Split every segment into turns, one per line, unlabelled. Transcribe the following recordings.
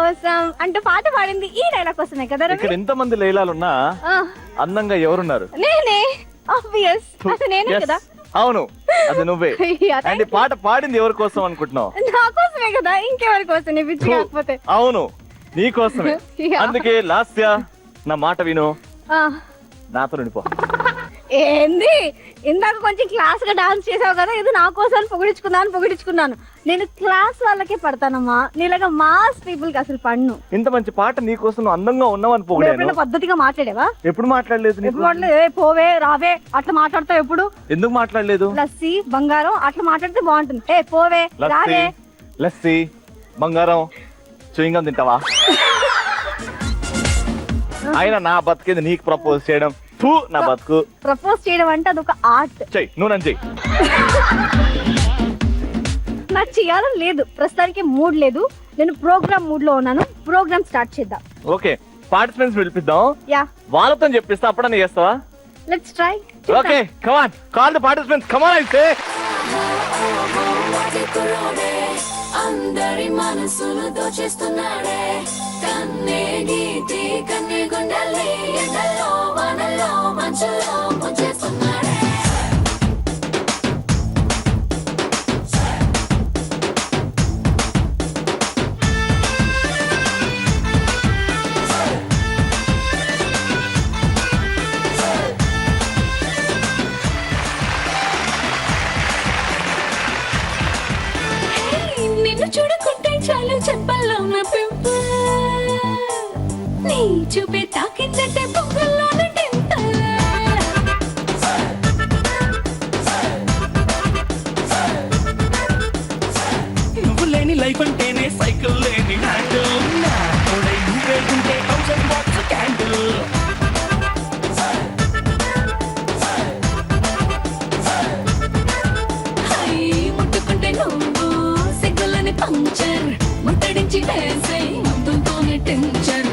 కోసం అంటూ పాట పాడింది ఈ డైలాగ్ కోసమే కదా రవి?
ఇక్కడ ఎంత మంది లైలాలున్నా అందంగా ఎవరున్నారు?
నేనే, ఆబ్వియస్. అది నేనే
Yes.
కదా.
అవును, అది నువ్వే.
Yeah, thank
and
you.
పాట పాడింది ఎవరి కోసం అనుకుంటున్నావు?
నా కోసమే కదా, ఇంకెవరి కోసం? నీ పిచ్చి కాకపోతే.
అవును, నీ కోసమే.
Yeah.
అందుకే లాస్య నా మాట విను,
ఆ,
నాతో నిండిపో.
ఏంది ఇందాక కొంచెం క్లాస్ గా డాన్స్ చేసావు కదా, ఇది నా కోసం పొగిడించుకున్నాను. నేను క్లాస్ వాళ్ళకే పడతానమ్మా, నీలాగా మాస్ పీపుల్ కి అసలు పన్ను.
ఇంత మంచి పాట నీ కోసం నువ్వు అందంగా ఉన్నావని
నువ్వు
పొగిడాను.
ఎప్పుడైనా పద్ధతిగా మాట్లాడేవా?
ఎప్పుడు మాట్లాడలేదు నీకు?
ఎప్పుడు మాట్లాడలేదు? ఏ పోవే రావే అట్లా మాట్లాడతావు ఎప్పుడు?
ఎందుకు మాట్లాడలేదు?
లస్సీ బంగారం అట్లా మాట్లాడితే బాగుంటుంది. ఏ పోవే
లస్సీ
రావే.
లస్సీ బంగారం చూయింగం తింటావా? ఆయన నా బతికేది నీకు ప్రపోజ్ చేయడం. నా బతుకు
ప్రపోజ్ చేయడం అంటే అదొక ఆర్ట్.
చెయ్యి, నువ్వు నన్ను చెయ్యి.
నాకు చేయాలని లేదు, ప్రస్తుతానికి మూడ్ లేదు. నేను ప్రోగ్రామ్ మూడ్ లో ఉన్నాను. ప్రోగ్రామ్ స్టార్ట్ చేద్దాం.
ఓకే, పార్టిసిపెంట్స్ పిలిపిద్దాం.
యా,
వాళ్ళతో చెప్పిస్తా, అప్పుడన్నా చేస్తావా?
Let's try.
Okay, come on, call the participants, come on అయితే.
అందరి మనసులు దోచేస్తున్నాడే, కన్నే గీతి కన్నే గుండెల్ని ఎండల్లో వానల్లో మంచులో ముంచేస్తున్నాడే. నిన్ను చూడకుంటే చాలు చెప్పల్లో నా పింపు, నీ చూపే తాకిందంటే పొంగల్లోన టెంత.
నువ్వు లేని లైఫ్ అంటేనే సైకిల్ లేని హ్యాండిల్, నా తోడై నువ్వేకుంటే 1000 వాట్స్ క్యాండిల్.
ముట్టుకుంటే నువ్వు సిగ్గులని పంచర్, ముట్టడించి వేసే ముందుతోనే tension.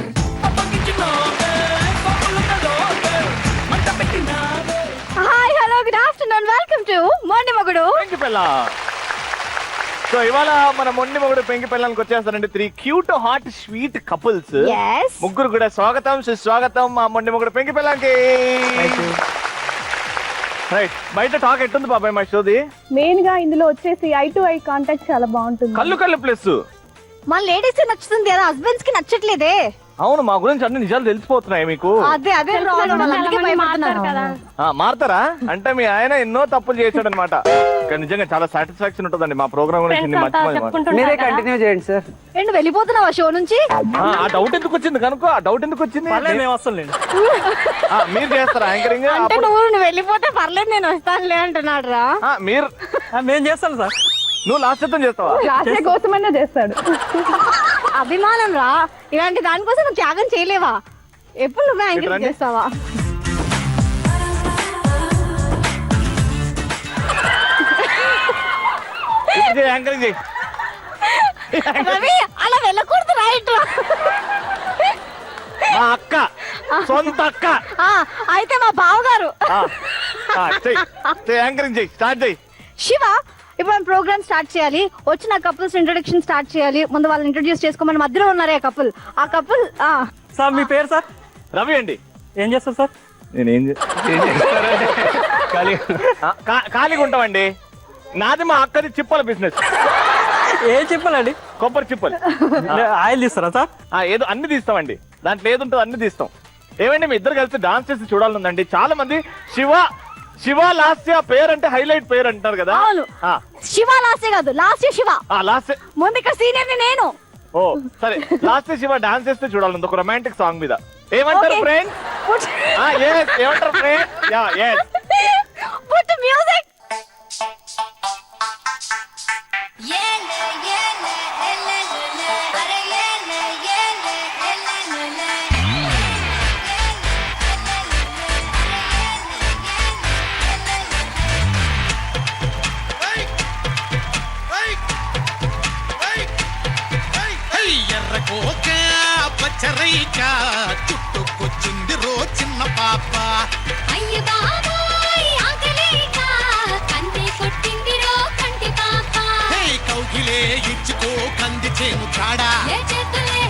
Hi, hello, good afternoon, welcome to Mondi Mogudu
పెంకి పిల్ల. సో ఇవాళ మన మొండి మొగుడు పెంకి పిల్లలకి వచ్చేస్తారండి 3 cute hot sweet couples.
Yes.
ముగ్గురు కూడా స్వాగతం సుస్వాగతం మా మొండి మొగుడు పెంకి పిల్లలకి. రైట్, బయట టాక్ ఎట్టుంది బాబాయ్ మా షోది?
మెయిన్ గా ఇందులో వచ్చేసి ఐ టు ఐ కాంటాక్ట్ చాలా బాగుంటుంది.
కళ్ళు ప్లస్.
మన లేడీస్ నచ్చుతుంది కదా, హస్బెండ్స్ కి నచ్చట్లేదే.
అవును, మా గురించి అన్ని నిజాలు తెలిసిపోతున్నాయి మీకు.
అదే problem, అందుకే భయపడుతున్నాను.
మారతారా అంటే మీ ఆయన ఎన్నో తప్పులు చేశాడు అనమాట. నిజంగా చాలా సాటిస్ఫాక్షన్ ఉంటుందండి మా ప్రోగ్రామ్ గురించి.
మీరే కంటిన్యూ చేయండి సార్.
ఏంటి వెళ్ళిపోతున్నావా షో నుంచి?
ఆ డౌట్ ఎందుకు వచ్చింది కనుకో, ఆ డౌట్ ఎందుకు వచ్చింది?
మేము వస్తాంలేండి.
మీరు చేస్తారా యాంకరింగ్?
అంటే నువ్వు వెళ్ళిపోతే పర్లేదు నేను వస్తానులే అంటున్నాడు రా.
మీరు
మేము చేస్తాం సార్.
నువ్వు లాస్ట్ శాతం చేస్తావా?
లాస్ట్ కోసమైనా చేస్తాడు.
అభిమానం రా, ఇలాంటి దానికోసం నువ్వు త్యాగం చేయలేవా? ఎప్పుడు నువ్వే యాంకరింగ్ చేస్తావా?
యాంకరింగ్ చేయి.
రవి, అలా వెళ్ళకూడదు రైట్.
మా అక్క, సొంత అక్క.
అయితే మా బావగారు.
యాంకరింగ్ చేయి, స్టార్ట్ చేయి.
శివ, ఇప్పుడు మనం ప్రోగ్రామ్ స్టార్ట్ చేయాలి. వచ్చిన కపుల్స్ ఇంట్రొడక్షన్ స్టార్ట్ చేయాలి. ముందు వాళ్ళని ఇంట్రొడ్యూస్ చేసుకోమని మధ్యలో ఉన్నారే ఆ కపుల్.
సార్ మీ పేరు సార్?
రవి అండి.
ఏం చేస్తారు సార్?
నేనేం ఖాళీగా ఉంటామండి. నాది మా అక్కది చిప్పల బిజినెస్.
ఏం చెప్పాలండి?
కొబ్బరి చిప్పలు.
ఆయిల్ తీస్తారా సార్?
ఏదో అన్ని తీస్తామండి, దాంట్లో ఏది ఉంటుందో అన్ని తీస్తాం. ఏమండి మీ ఇద్దరు కలిసి డాన్స్ చేసి చూడాలండి. చాలా మంది శివ లాస్య పేరు అంటే హైలైట్ పేరు అంటారు కదా.
అవును, శివ లాస్య కాదు, లాస్య శివ.
లాస్య
ముందు ఇక్కడ సీనియర్ నేను.
ఓ సరే, లాస్య శివ డాన్స్ చేస్తే చూడాలండి ఒక రొమాంటిక్ సాంగ్ మీద. ఏమంటారు ఫ్రెండ్? ఏమంటారు ఫ్రెండ్?
Put music.
ఎర్రకోక పచ్చరైక చుట్టుకొచ్చింది రో చిన్న పాప.
అయ్య బాబాయ్ ఆకలేక కంటే కొట్టింది రో కంటి పాప.
కౌగిలే ఇచ్చుకో కంది చేను కాడా.
ఏ చేతులే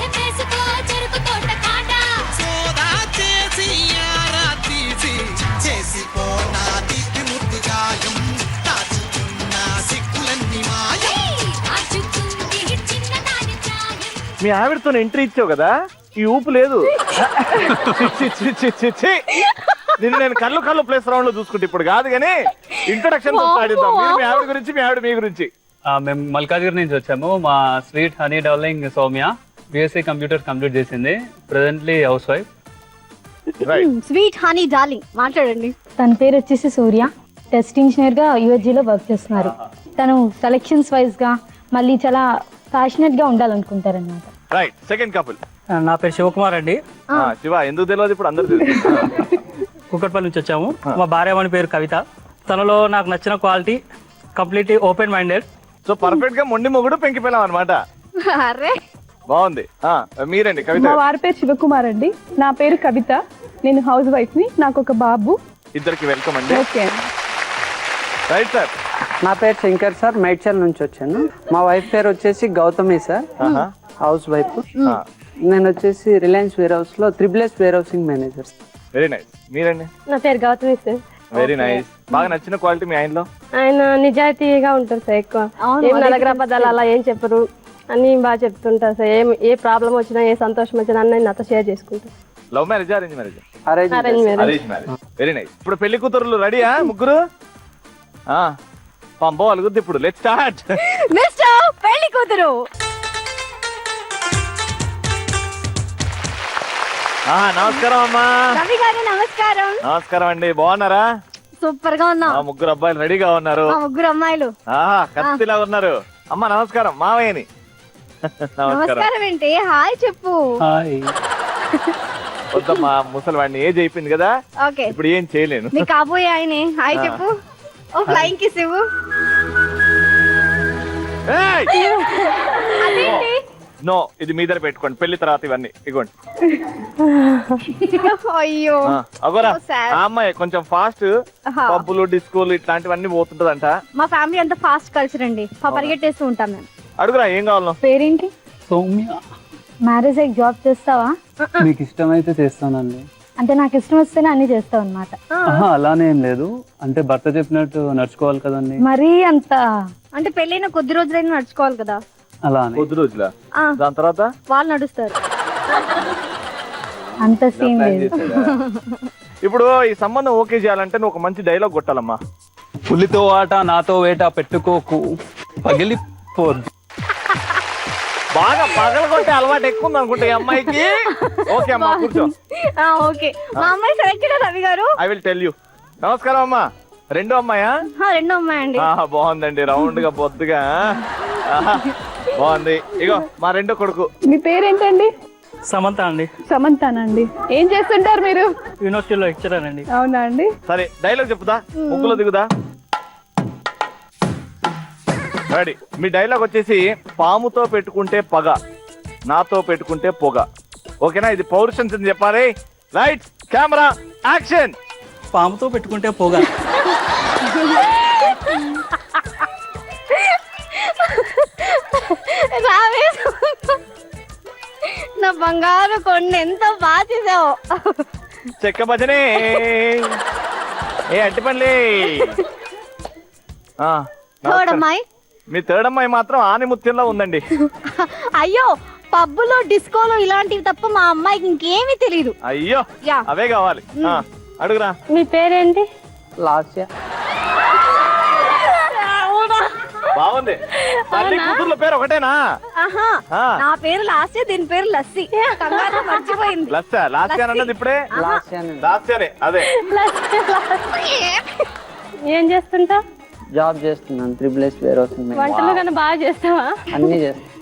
మీ ఆవిడతో ఎంట్రీ ఇచ్చావు కదా, ఈ ఊపు లేదు. నిన్ను నేను కళ్ళు ప్లేస్ రౌండ్ లో చూసుకుంటే ఇప్పుడు కాదు కానీ ఇంట్రొడక్షన్ ఆడిద్దాం. మీ ఆవిడ గురించి, మీ ఆవిడ మీ గురించి.
మేము మల్కాజ్గిరి నుంచి వచ్చాము. మా sweet honey darling Soumya BSc computer complete చేసింది. Presently housewife.
Sweet honey darling మాట్లాడండి.
తన పేరు వచ్చేసి సూర్య, టెస్ట్ ఇంజనీర్ గా యూఎస్జీలో వర్క్ చేస్తున్నారు. తను సెలక్షన్స్ వైజ్ గా మళ్ళీ చాలా ప్యాషనెట్ గా ఉండాలనుకుంటారన్నమాట.
రైట్. సెకండ్ కపుల్
నా పేరు శివకుమార్ అండి.
శివ ఎందుకు తెలియదు ఇప్పుడు అందరు తెలుసు.
కుక్కట్పల్లి నుంచి వచ్చాము. మా భార్యమణి పేరు కవిత. తనలో నాకు నచ్చిన quality completely open minded.
So perfect గా మొండి మొగుడు పెంకి పిల్లం అనమాట.
అరే
బాగుంది. మీరండి కవిత.
మా వారి పేరు శివకుమార్ అండి, నా పేరు కవిత, నేను హౌస్ వైఫ్ ని, నాకు ఒక బాబు.
ఇద్దరికి వెల్కమ్ అండి.
ఓకే.
Right sir.
నా పేరు శంకర్ సార్, మేడ్చల్ నుంచి వచ్చాను. మా వైఫ్ పేరు వచ్చేసి గౌతమి సార్, హౌస్ వైఫ్. నేను వచ్చేసి రిలయన్స్ వేర్ హౌస్ లో triple warehousing manager.
Very nice. మీరండి.
నా పేరు గౌతమి సార్.
Very nice. బాగా నచ్చిన క్వాలిటీ మీ ఆయనలో?
ఆయన నిజాయితీగా ఉంటారు సార్. ఎక్కువ ఏం నలగర పదాలు అలా ఏం చెప్పరు, అన్ని బాగా చెప్తుంటారు సార్. ఏ ప్రాబ్లం వచ్చినా, ఏ సంతోషం వచ్చినా అన్నీ నాతో షేర్ చేసుకుంటారు.
Love marriage, arrange marriage?
Arrange
arrange marriage. Very nice. ఇప్పుడు పెళ్లి కూతురులు రెడీయా ముగ్గురు? పంపో అలుగుద్ది ఇప్పుడు. Let's start.
మిస్టర్ పెళ్లి కూతురు.
నమస్కారం అమ్మా.
రవి గారు నమస్కారం.
నమస్కారం అండి. బాగున్నారా?
సూపర్ గా ఉన్నాం.
ముగ్గురు అబ్బాయిలు రెడీగా ఉన్నారు.
ముగ్గురు అమ్మాయిలు
కత్తిలా ఉన్నారు. అమ్మా నమస్కారం. మావయ్యని.
నమస్కారం ఏంటి? హాయ్ చెప్పు.
హాయ్.
వద్దమ్మా, ముసలివాడిని ఏజ్ అయిపోయింది కదా,
ఓకే
ఇప్పుడు ఏం చేయలేను.
నీ కాబోయే ఆయనే హాయ్ చెప్పు. ఓ ఫ్లైంగ్ కిస్ ఇవ్వు. అదేంటి?
నో, ఇది మీ దగ్గర పెట్టుకోండి. పెళ్లి తర్వాత ఇవన్నీ ఇగోండి.
అయ్యో
అగోరా.
So sad.
ఆ అమ్మాయి కొంచెం ఫాస్ట్. పబ్బులు, డిస్కోలు ఇట్లాంటివన్నీ పోతుంటదంట.
మా ఫ్యామిలీ అంతా ఫాస్ట్ కల్చర్ అండి. పరిగెట్టేస్తూ ఉంటాం మేము.
అడుగురా ఏం కావాలో.
పేరేంటి?
సౌమ్య.
మ్యారేజ్ అయ్యి జాబ్ చేస్తావా?
మీకు ఇష్టమైతే చేస్తానండి.
అంటే నాకు ఇష్టం వస్తేనే అన్ని చేస్తావు అనమాట.
అలానే ఏం లేదు, అంటే భర్త చెప్పినట్టు నడుచుకోవాలి కదండి.
మరీ అంత
అంటే పెళ్ళైన కొద్ది రోజులైనా నడుచుకోవాలి కదా.
అలానే.
కొద్ది రోజుల దాని తర్వాత
వాళ్ళు నడుస్తారు.
అంత సీన్ లేదు.
ఇప్పుడు ఈ సంబంధం ఓకే చేయాలంటే నువ్వు ఒక మంచి డైలాగ్ కొట్టాలమ్మా.
పులితో ఆట నాతో వేట పెట్టుకోకు పగిలిపోద్ది.
బాగా పగల కొట్టే అలవాటు ఎక్కువ ఉంది అనుకుంటా ఈ అమ్మాయికి. ఓకే అమ్మా కూర్చో.
ఓకే మా అమ్మాయి సెలెక్టెడ్ రవి గారు.
I will tell you. నమస్కారం అమ్మా. రెండో అమ్మాయా?
రెండో అమ్మాయి అండి.
బాగుందండి. రౌండ్ గా బొద్దుగా బాగుంది. ఇగో మా రెండో కొడుకు.
మీ పేరేంటండి?
సమంత అండి.
సమంతానండి. ఏం చేస్తుంటారు మీరు?
యూనివర్సిటీలో లెక్చరర్ అండి.
అవునా అండి.
సరే డైలాగ్ చెప్పుదా, ముగ్గులో దిగుదా. రెడీ. మీ డైలాగ్ వచ్చేసి పాముతో పెట్టుకుంటే పగ, నాతో పెట్టుకుంటే పొగ. ఓకేనా? ఇది పౌరుషం చెప్పాలి. Right, camera, action.
పాముతో పెట్టుకుంటే పొగ.
నా బంగారు కొండ ఎంత బాగా చేసావు.
చెక్క భజనే. ఏ అట్టి పనులే.
థర్డ్ అమ్మాయి.
మీ థర్డ్ అమ్మాయి మాత్రం ఆనిముత్యంలో ఉందండి.
అయ్యో పబ్బులో, డిస్కోలో ఇలాంటివి తప్ప మా అమ్మాయికి ఇంకేమీ తెలియదు.
అయ్యో
యా.
అవే కావాలి. అడుగురా.
మీ పేరేంటి?
లాస్య.
బాగుంది. తల్లి కూతుర్ల పేరు ఒకటేనా?
ఆహా, నా పేరు లాస్య, దీని పేరు లస్సి. కంగారు మర్చిపోయింది.
లాస్య అన్నది ఇప్పుడే. లాస్యనే అదే.
ఏం చేస్తుంటా?
జాబ్ చేస్తున్నాను త్రిబుల్ వేర్ హౌసింగ్ మేనేజర్.
వంటలు కానీ బాగా చేస్తావా?
అన్ని చేస్తాను.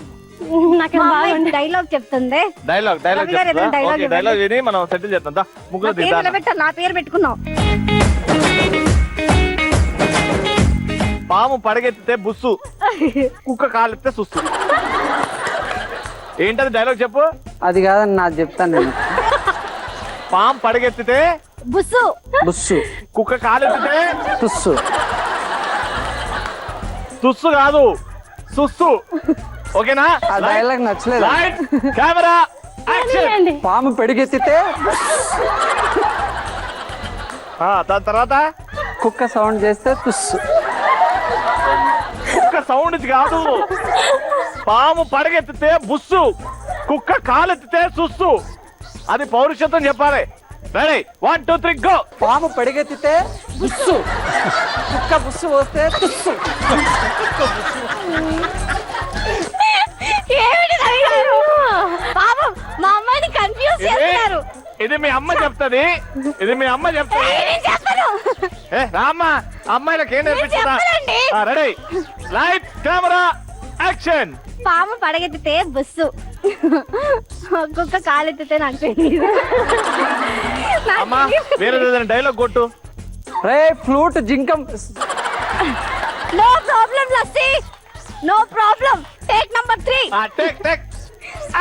నాకు బాగుంది.
డైలాగ్ చెప్తుంది.
డైలాగ్
రవి గారు ఏదైనా dialogue ఇవ్వండి.
డైలాగ్ విని మనం సెటిల్ చేద్దాం. దా, ముగ్గురు
నా పేరు
దిద్దాం.
నిలబెట్టాలి, నా పేరు పెట్టుకున్నావు.
పాము పడగెత్తితే బుస్సు, కుక్క కాలెత్తే సుస్సు. ఏంటది డైలాగ్ చెప్పు.
అది కాదని నాకు చెప్తాను నేను.
పాము పడగెత్తితే
బుస్సు,
బుస్సు,
కుక్క కాలెత్తితే
తుస్సు.
సుస్సు కాదు, సుస్సు. ఓకేనా?
ఆ డైలాగ్ నచ్చలేదు.
Right, camera, action.
పాము పెడిగెత్తితే
దాని తర్వాత
కుక్క సౌండ్ చేస్తే తుస్సు.
కుక్క సౌండ్ కాదు, పాము పడగెత్తితే బుస్సు, కుక్క కాలెత్తితే సుస్సు, అది పౌరుషత్వం చెప్పాలి. Ready 1 2 3 go.
పాము పడిగెత్తితే బుస్సు, కుక్క బుస్సు పోస్తే తుస్సు.
ఏమిటి రవి గారు? పాపం మా అమ్మాయిని కన్ఫ్యూజ్ చేస్తున్నారు.
ఇది మీ అమ్మ చెప్తది, ఇది మీ అమ్మ చెప్తది.
నేను చెప్పను.
రామ్మా, అమ్మాయిలకు ఏం నేర్పించదా?
చెప్పనండి.
Ready light camera action.
పాము పడగెత్తితే బస్సు, కుక్క కాలెత్తితే నాకు తెలియదు.
అమ్మా వేరే ఏదైనా డైలాగ్ కొట్టు.
రే ఫ్లూట్ జింకం.
నో ప్రాబ్లం లస్సీ, no problem. Take number 3.
Take take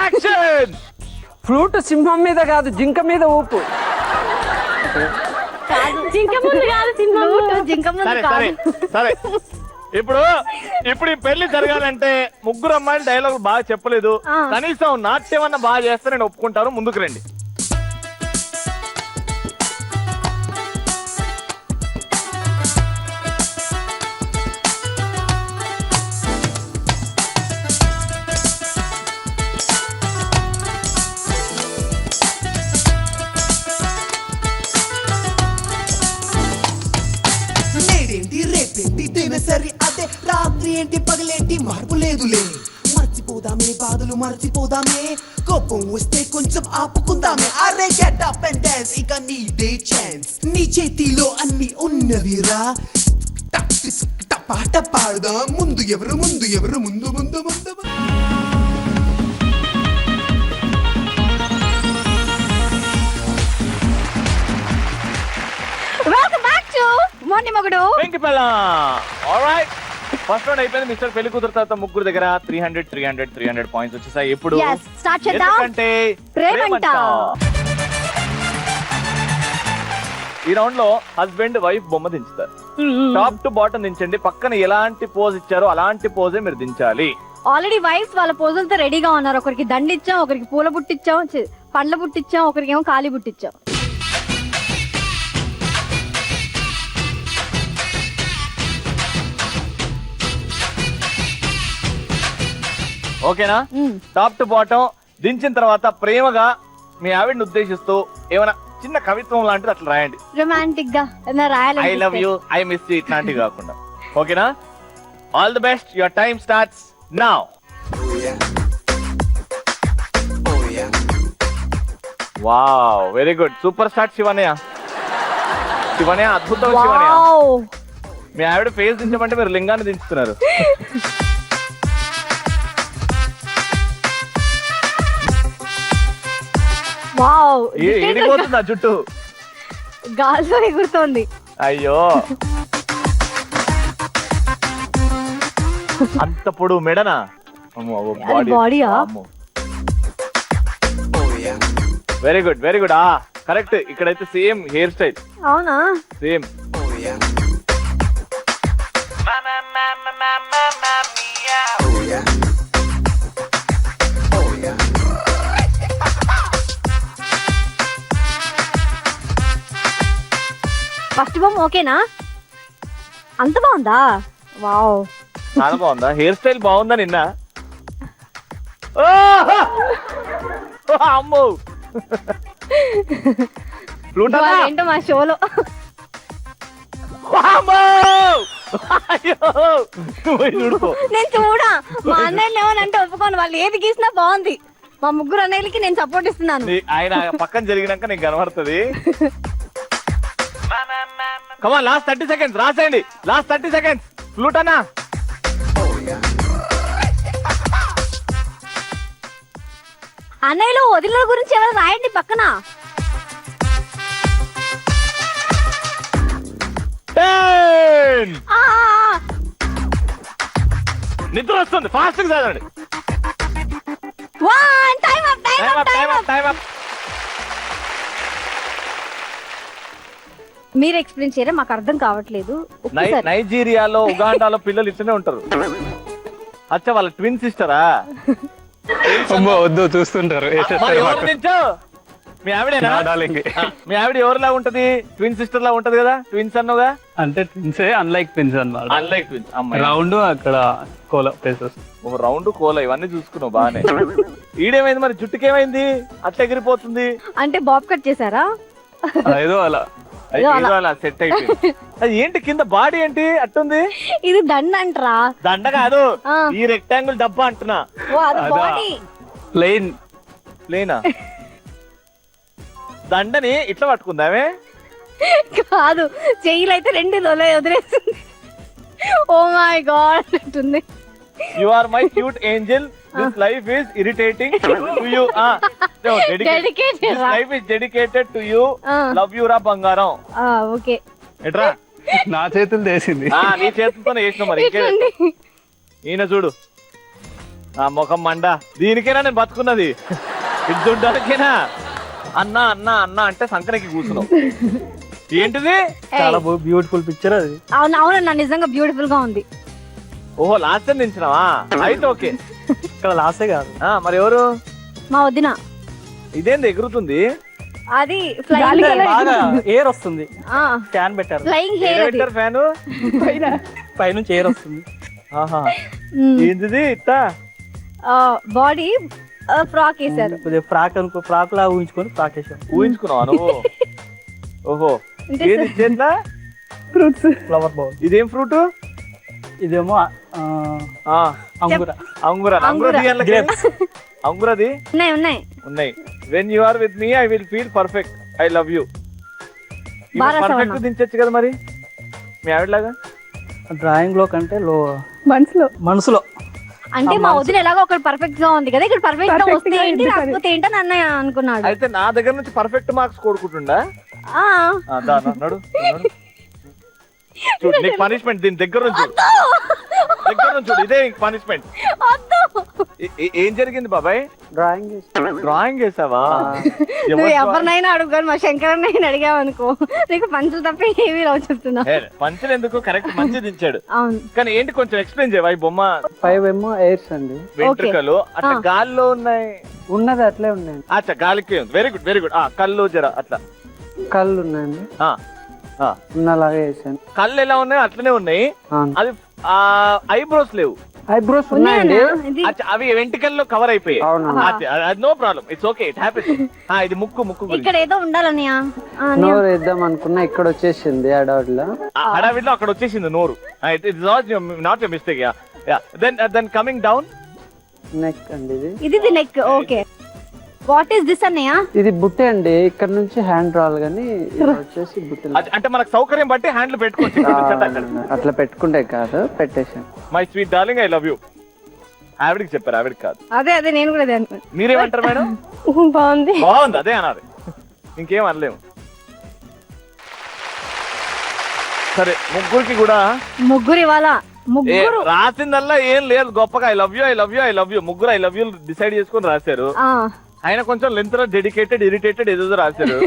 action.
Flute సింహం మీద కాదు, జింక మీద ఊపు.
జింక ముందు కాదు, జింక ముందు
సరే
కాదు.
సరే సరే. ఇప్పుడు ఈ పెళ్లి జరగాలంటే ముగ్గురు అమ్మాయిలు డైలాగ్ బాగా చెప్పలేదు, కనీసం నాట్యం అన్న బాగా చేస్తే నేను ఒప్పుకుంటాను. ముందుకు రండి.
నేడేంటి రేపేంటి దినసరి అదే, రాత్రి ఏంటి పగలేంటి మార్పు లేదులే. మర్చిపోదామే బాధలు మర్చిపోదామే, కోపం వస్తే కొంచెం ఆపుకుందామే. అరే గెట్ అప్ అండ్ డాన్స్, ఇక నీదే ఛాన్స్. నీ చేతిలో అన్ని ఉన్నవిరా, టక్ టిక్ టక్ పాట పాడదాం. ముందు ఎవరు ముందు ఎవరు ముందు ముందు ముందు ముందు.
వెల్కమ్ బ్యాక్ టు మొండి మొగుడు.
వెంకి పెళ్ళాం. ఆల్రైట్, ఫస్ట్ రౌండ్ అయిపోయింది. మిస్టర్ పెళ్లి కూతురు తర్వాత ముగ్గురు దగ్గర 300 పాయింట్స్ వచ్చేసాయి. ఇప్పుడు
Yes, start చేద్దాం.
ఎందుకంటే
ప్రేమంట.
ఈ రౌండ్ లో హస్బెండ్ వైఫ్ బొమ్మ దించుతారు. టాప్ టు బాటమ్ దించండి. పక్కన ఎలాంటి పోజ్ ఇచ్చారో అలాంటి పోజే మీరు దించాలి.
ఆల్రెడీ వైఫ్స్ వాళ్ళ పోజులతో రెడీగా ఉన్నారు. ఒకరికి దండిచ్చాం, ఒకరికి పూల బుట్టిచ్చాం, పండ్ల బుట్టిచ్చాం, ఒకరికి ఏమో కాలి బుట్టిచ్చాం.
ఓకేనా? టాప్ టు బాటమ్ దించిన తర్వాత ప్రేమగా మీ ఆవిడని ఉద్దేశిస్తూ ఏమైనా చిన్న కవిత్వం లాంటిది అట్లా రాయండి.
రొమాంటిక్ గా రాయాలి.
I love you, I miss you ఇట్లాంటివి కాకుండా. ఓకేనా? All the best. Your time starts now. Wow, very good. Super start Shivanayya. Shivanayya అద్భుతం. శివనయ్య, మీ ఆవిడ ఫేస్ దించమంటే మీరు లింగాన్ని దించుతున్నారు.
వావ్,
ఎడిపోతుంది ఆ చుట్టూ,
గాల్లో ఎగురుతోంది.
అయ్యో. అంత పొడు మెడనా?
బాడీయా?
Very good, very good. Correct. ఇక్కడైతే సేమ్ హెయిర్ స్టైల్.
అవునా?
సేమ్.
ఫస్ట్ బొమ్మ ఓకేనా? అంత బాగుందా? వావ్,
చాలా బాగుందా? హెయిర్ స్టైల్ బాగుందా నిన్న? అమ్మో,
ఏంటో మా షోలో. నేను చూడా, మా అన్నయ్యలు ఏమనంటే ఒప్పుకోను. వాళ్ళు ఏది గీసినా బాగుంది. మా ముగ్గురు అన్నయ్యలకి నేను సపోర్ట్ ఇస్తున్నాను.
ఆయన పక్కన జరిగినాక నీకు కనబడుతుంది. కమా, లాస్ట్ 30 seconds రాసేయండి. Last 30 seconds. ఫ్లూట్ అన్నా.
అన్నయ్యలు వదిలిన గురించి ఎవరు రాయండి పక్కన.
10. నిద్ర వస్తుంది. ఫాస్ట్ చదవండి. Time up.
మీరు ఎక్స్ప్లెయిన్ చేయరా, మాకు అర్థం కావట్లేదు. ఒక్కసారి.
నైజీరియాలో, ఉగాండాలో పిల్లలు ఇట్లనే ఉంటారు. అచ్చా, వాళ్ళ ట్విన్ సిస్టరా?
వద్దు, చూస్తుంటారు.
మరి ఎవరు దించు? మీ ఆవిడేనా
నా డార్లింగ్.
మీ ఆవిడ ఎవరిలా ఉంటది? ట్విన్ సిస్టర్ లా ఉంటది కదా? ట్విన్స్ అన్నగా
అంటే ట్విన్సే, అన్లైక్ ట్విన్స్ అన్నమాట.
Unlike twins. అమ్మాయి
రౌండ్ అక్కడ కోల ప్లేసెస్.
రౌండ్ కోల ఇవన్నీ చూసుకున్నావు బాగానే. ఈడేమైంది మరి? జుట్టుకేమైంది అట్లా ఎగిరిపోతుంది?
అంటే బాబ్ కట్ చేశారా?
ఏదో అలా
అలా సెట్ అయిపోయింది. అది ఏంటి కింద బాడీ ఏంటి అట్టుంది?
ఇది దండ అంటరా?
దండ కాదు,
ఆ.
ఈ రెక్టాంగిల్ డబ్బా అంటున్నా.
ఓ అది
అదా.
బాడీ.
ప్లెయిన్.
ప్లేనా? దండని ఇట్లా పట్టుకుందామే.
కాదు, చెయ్యిలు అయితే రెండు వదిలేస్తుంది. ఓ మై గాడ్ అంటుంది.
You are my cute angel, this life is irritating to you.
Dedicated
this
రా.
Life is dedicated to you.
ఆ.
లవ్ యు రా బంగారం.
ఓకే.
ఎట్రా?
నా చేతులు చేసింది.
నీ చేతులతోనే చేసిన మరి. ఇంకే
ఇట్లండి.
ఈయన చూడు, ఆ ముఖం మండ. దీనికేనా నేను బతుకున్నది? ఇది చూడ్డానికేనా? అన్నా అన్నా అన్నా అంటే సంకనకి కూర్చున్నావు. ఏంటిది?
చాలా బ్యూటిఫుల్ పిక్చర్ అది.
అవును అవునన్నా, నిజంగా బ్యూటిఫుల్ గా ఉంది.
ఓహో, లాస్ట్ టైం నించినావా? అయితే ఓకే.
ఇక్కడ లాసే కాదు.
మరి ఎవరు?
మా వదిన.
ఇదేంది ఎగురుతుంది?
అది
బాగా ఎయిర్ వస్తుంది. ఫ్యాన్ పెట్టారు
ఫ్లయింగ్ హెయిర్.
ఫ్యాన్
పైనుంచి ఎయిర్ వస్తుంది.
ఏంటిది ఇట్టా?
బాడీ ఫ్రాక్ వేసారు.
ఫ్రాక్ అనుకో, ఫ్రాక్ లా ఊహించుకొని ఫ్రాక్ వేసాం.
ఊహించుకున్నావా నువ్వు? ఓహో, ఏది చేద్దా?
Fruits, flower bowl.
ఇదేం ఫ్రూట్?
ఇదేమో అంగుర.
అంగురది
ఉన్నాయి.
When you are with me I will feel perfect. I love you. Perfect దించొచ్చు కదా మరి మీ ఆవిడలాగా.
డ్రాయింగ్ లో కంటే లో మనసులో.
అంటే మా వదిన ఎలాగో ఒకటి పర్ఫెక్ట్ గా ఉంది కదా, ఇక్కడ పర్ఫెక్ట్ గా వస్తే ఏంటి రాకపోతే ఏంటని అన్నయ్య అనుకున్నాడు.
అయితే నా దగ్గర నుంచి పర్ఫెక్ట్ మార్క్స్ కోరుకుంటుండా? నడు చూడు, నీకు పనిష్మెంట్ దీని దగ్గర నుంచి చూడు. ఇదే పనిష్మెంట్. ఏం జరిగింది బాబాయ్? డ్రాయింగ్ చేసావా?
నువ్వు ఎవరినైనా అడుగుతాను, మా శంకరన్నయ్యని అడిగావనుకో నీకు పంచులు తప్ప ఏమీ రావు చెప్తున్నా.
పంచులు ఎందుకు? కరెక్ట్, మంచి దించాడు.
అవును,
కానీ ఏంటి కొంచెం ఎక్స్ప్లెయిన్ చేయవా? ఈ బొమ్మ
5 ఏమో ఎయిర్స్ అండి.
వెంట్రుకలు అట్లా గాల్లో ఉన్నాయి.
ఉన్నది అట్లే ఉన్నాయి.
అచ్చా, గాలికి ఉంది. Very good, very good. కళ్ళు జర అట్లా
కళ్ళు ఉన్నాయండి. ఉన్నలాగే వేసాను.
కళ్ళు ఎలా ఉన్నాయి? అట్లనే ఉన్నాయి. అది ఐబ్రోస్ లేవు.
ఐబ్రోస్ ఉన్నాయండి.
అవి వెంట్రుకల్లో కవర్ అయిపోయాయి. No problem, it's okay, it happens. ఇది ముక్కు
ఇక్కడ ఏదో ఉండాలన్నయ్య.
నోరు వేద్దాం అనుకున్నా, ఇక్కడ వచ్చేసింది హడావిడిలో.
హడావిడిలో అక్కడ వచ్చేసింది నోరు. It's not your mistake. Then coming down
neck అండి.
ఇది neck. Okay, what is this అన్నయ్య?
ఇది బుట్టే అండి. ఇక్కడ నుంచి హ్యాండ్ రావాలి కానీ వచ్చేసి బుట్టే.
అంటే మనకు సౌకర్యం బట్టి హ్యాండ్లు పెట్టుకోవచ్చు.
అట్లా పెట్టుకుంటే కాదు, పెట్టేసాను.
My sweet darling, I love you. ఆవిడికి చెప్పారు, ఆవిడికి కాదు.
అదే నేను కూడా అదే అనుకున్నాను.
మీరేమంటారు మేడం?
బాగుంది.
అదే అనాలి, ఇంకేం అనలేము. సరే, ముగ్గురికి కూడా
ముగ్గురు ఇవాళ ముగ్గురు
రాసిందల్లా ఏం లేదు గొప్పగా. I love you, I love you, I love you. ముగ్గురు ఐ లవ్ యూ డిసైడ్ చేసుకుని రాశారు. ఆయన కొంచెం లెంత్ లో డెడికేటెడ్, ఇరిటేటెడ్ ఏదో రాశారు.